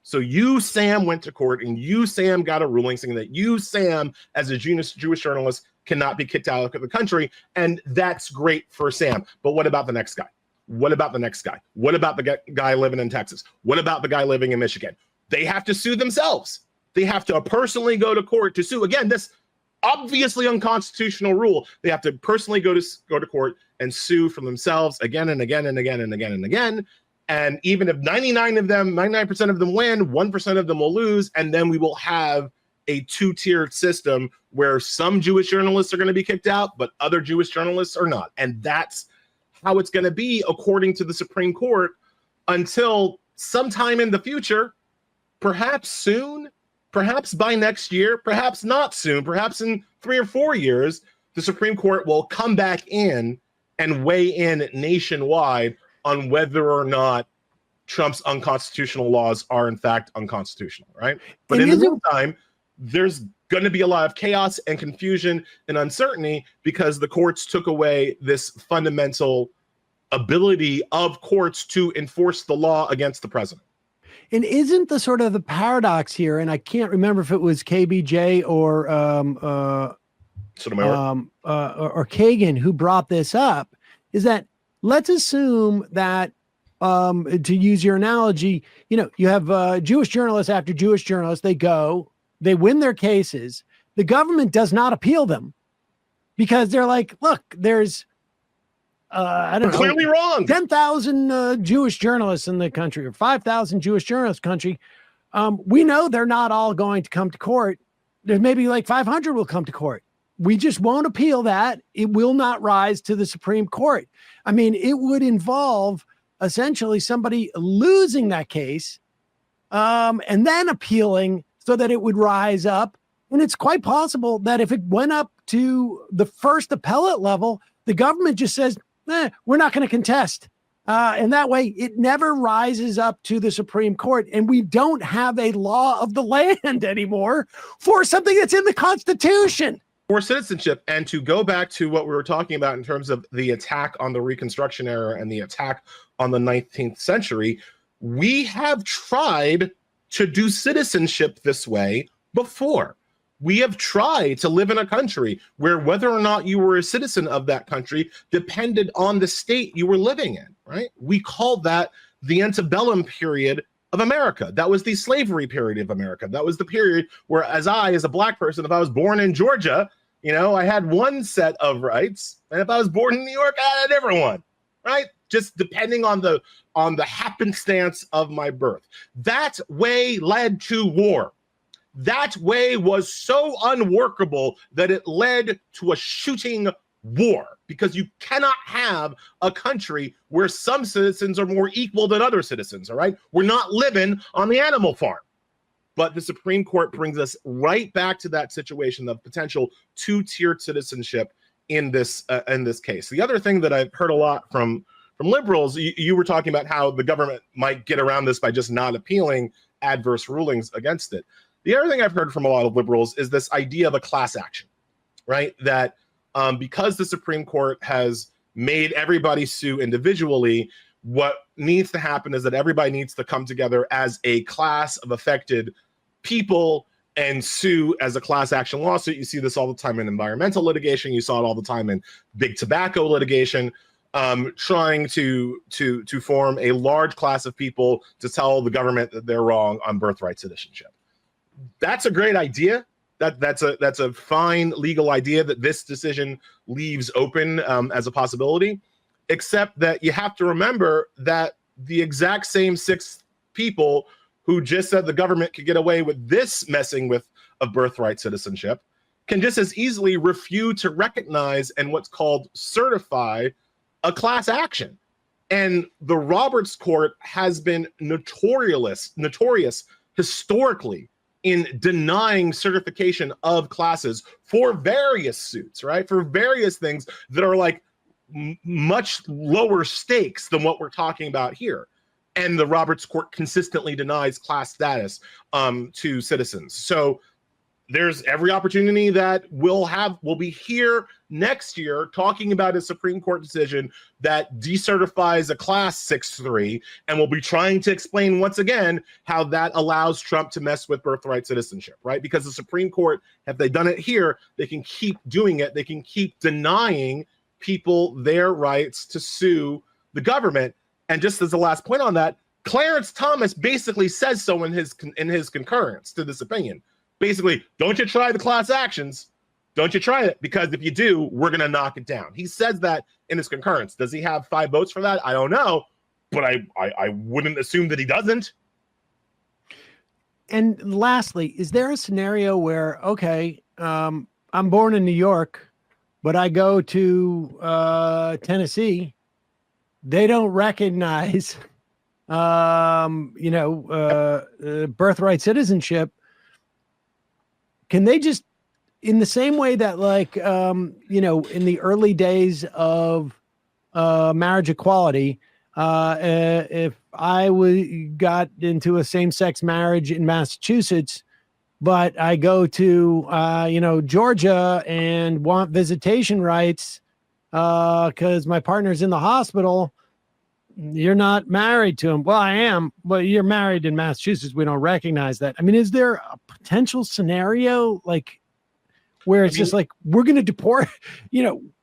So you, Sam, went to court and you, Sam, got a ruling saying that you, Sam, as a Jewish journalist, cannot be kicked out of the country. And that's great for Sam. But what about the next guy? What about the next guy? What about the guy living in Texas? What about the guy living in Michigan? They have to sue themselves. They have to personally go to court to sue. Again, this obviously unconstitutional rule. They have to personally go to court and sue for themselves again and again and again and again and again. And even if 99% of them win, 1% of them will lose, and then we will have a two-tiered system where some Jewish journalists are going to be kicked out, but other Jewish journalists are not. And that's how it's going to be, according to the Supreme Court, until sometime in the future, perhaps soon, perhaps by next year, perhaps not soon, perhaps in 3 or 4 years, the Supreme Court will come back in and weigh in nationwide on whether or not Trump's unconstitutional laws are in fact unconstitutional, right? But in the meantime, there's going to be a lot of chaos and confusion and uncertainty because the courts took away this fundamental ability of courts to enforce the law against the president. And isn't the sort of the paradox here, and I can't remember if it was KBJ or Kagan who brought this up, is that let's assume that, to use your analogy, you have Jewish journalists after Jewish journalists, they win their cases. The government does not appeal them because they're like, look, there's, I don't know, clearly wrong. 10,000 Jewish journalists in the country or 5,000 Jewish journalists in the country. We know they're not all going to come to court. There's maybe like 500 will come to court. We just won't appeal that. It will not rise to the Supreme Court. I mean, it would involve essentially somebody losing that case and then appealing so that it would rise up. And it's quite possible that if it went up to the first appellate level, the government just says, we're not going to contest. And that way it never rises up to the Supreme Court. And we don't have a law of the land anymore for something that's in the Constitution. For citizenship, and to go back to what we were talking about in terms of the attack on the Reconstruction era and the attack on the 19th century, we have tried to do citizenship this way before. We have tried to live in a country where whether or not you were a citizen of that country depended on the state you were living in, right? We called that the antebellum period of America. That was the slavery period of America. That was the period where, as a black person, if I was born in Georgia, I had one set of rights, and if I was born in New York, I had a different one, right? Just depending on the happenstance of my birth. That way led to war. That way was so unworkable that it led to a shooting war, because you cannot have a country where some citizens are more equal than other citizens, all right? We're not living on the animal farm. But the Supreme Court brings us right back to that situation of potential two-tiered citizenship in this case. The other thing that I've heard a lot from liberals, you were talking about how the government might get around this by just not appealing adverse rulings against it. The other thing I've heard from a lot of liberals is this idea of a class action, right? That because the Supreme Court has made everybody sue individually, what needs to happen is that everybody needs to come together as a class of affected people and sue as a class action lawsuit. You see this all the time in environmental litigation. You saw it all the time in big tobacco litigation, trying to form a large class of people to tell the government that they're wrong on birthright citizenship. That's a great idea. That's a fine legal idea that this decision leaves open as a possibility, except that you have to remember that the exact same 6 people who just said the government could get away with this messing with of birthright citizenship can just as easily refuse to recognize and what's called certify a class action. And the Roberts Court has been notorious historically in denying certification of classes for various suits, right? For various things that are like much lower stakes than what we're talking about here. And the Roberts Court consistently denies class status to citizens. So there's every opportunity that we'll be here next year talking about a Supreme Court decision that decertifies a class 6-3, and we'll be trying to explain once again how that allows Trump to mess with birthright citizenship, right? Because the Supreme Court, if they've done it here, they can keep doing it. They can keep denying people their rights to sue the government. And just as the last point on that, Clarence Thomas basically says so in his concurrence to this opinion. Basically, don't you try the class actions. Don't you try it, because if you do, we're going to knock it down. He says that in his concurrence. Does he have 5 votes for that? I don't know, but I wouldn't assume that he doesn't. And lastly, is there a scenario where, okay, I'm born in New York, but I go to Tennessee, they don't recognize, birthright citizenship. Can they just, in the same way that, like, in the early days of marriage equality, if I got into a same-sex marriage in Massachusetts, but I go to, Georgia and want visitation rights because my partner's in the hospital, you're not married to him. Well, I am, but you're married in Massachusetts. We don't recognize that. I mean, is there a potential scenario like where it's just like, we're going to deport,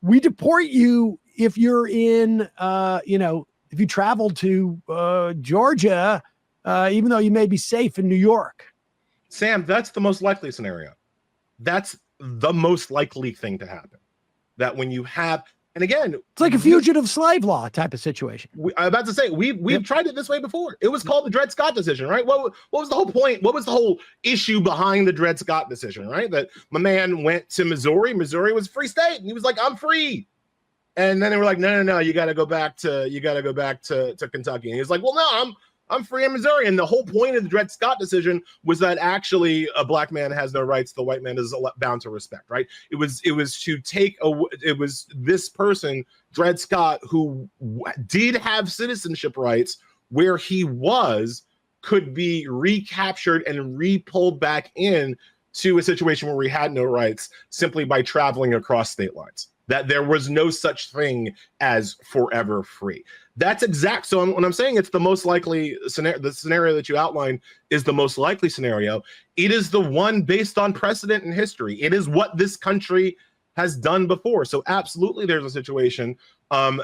we deport you if you're in, if you travel to Georgia, even though you may be safe in New York? Sam, that's the most likely scenario. That's the most likely thing to happen. That when you have, and again, it's like a fugitive slave law type of situation. I'm about to say, we've tried it this way before. It was called the Dred Scott decision, right? What was the whole point? What was the whole issue behind the Dred Scott decision, right? That my man went to Missouri. Missouri was a free state, and he was like, I'm free. And then they were like, no, you got to go back to Kentucky. And he was like, well, no, I'm free in Missouri. And the whole point of the Dred Scott decision was that actually a black man has no rights the white man is bound to respect, right? It was this person, Dred Scott, who did have citizenship rights where he could be recaptured and re-pulled back in to a situation where he had no rights simply by traveling across state lines. That there was no such thing as forever free. That's exact. So when I'm saying it's the most likely scenario, the scenario that you outlined is the most likely scenario. It is the one based on precedent in history. It is what this country has done before. So absolutely, there's a situation.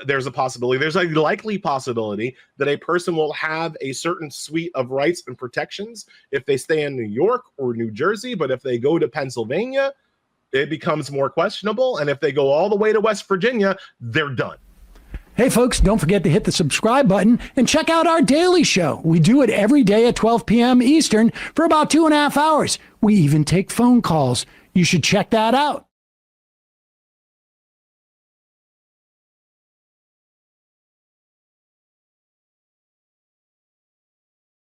There's a possibility. There's a likely possibility that a person will have a certain suite of rights and protections if they stay in New York or New Jersey. But if they go to Pennsylvania, it becomes more questionable. And if they go all the way to West Virginia, they're done. Hey, folks, don't forget to hit the subscribe button and check out our daily show. We do it every day at 12 p.m. Eastern for about 2.5 hours. We even take phone calls. You should check that out.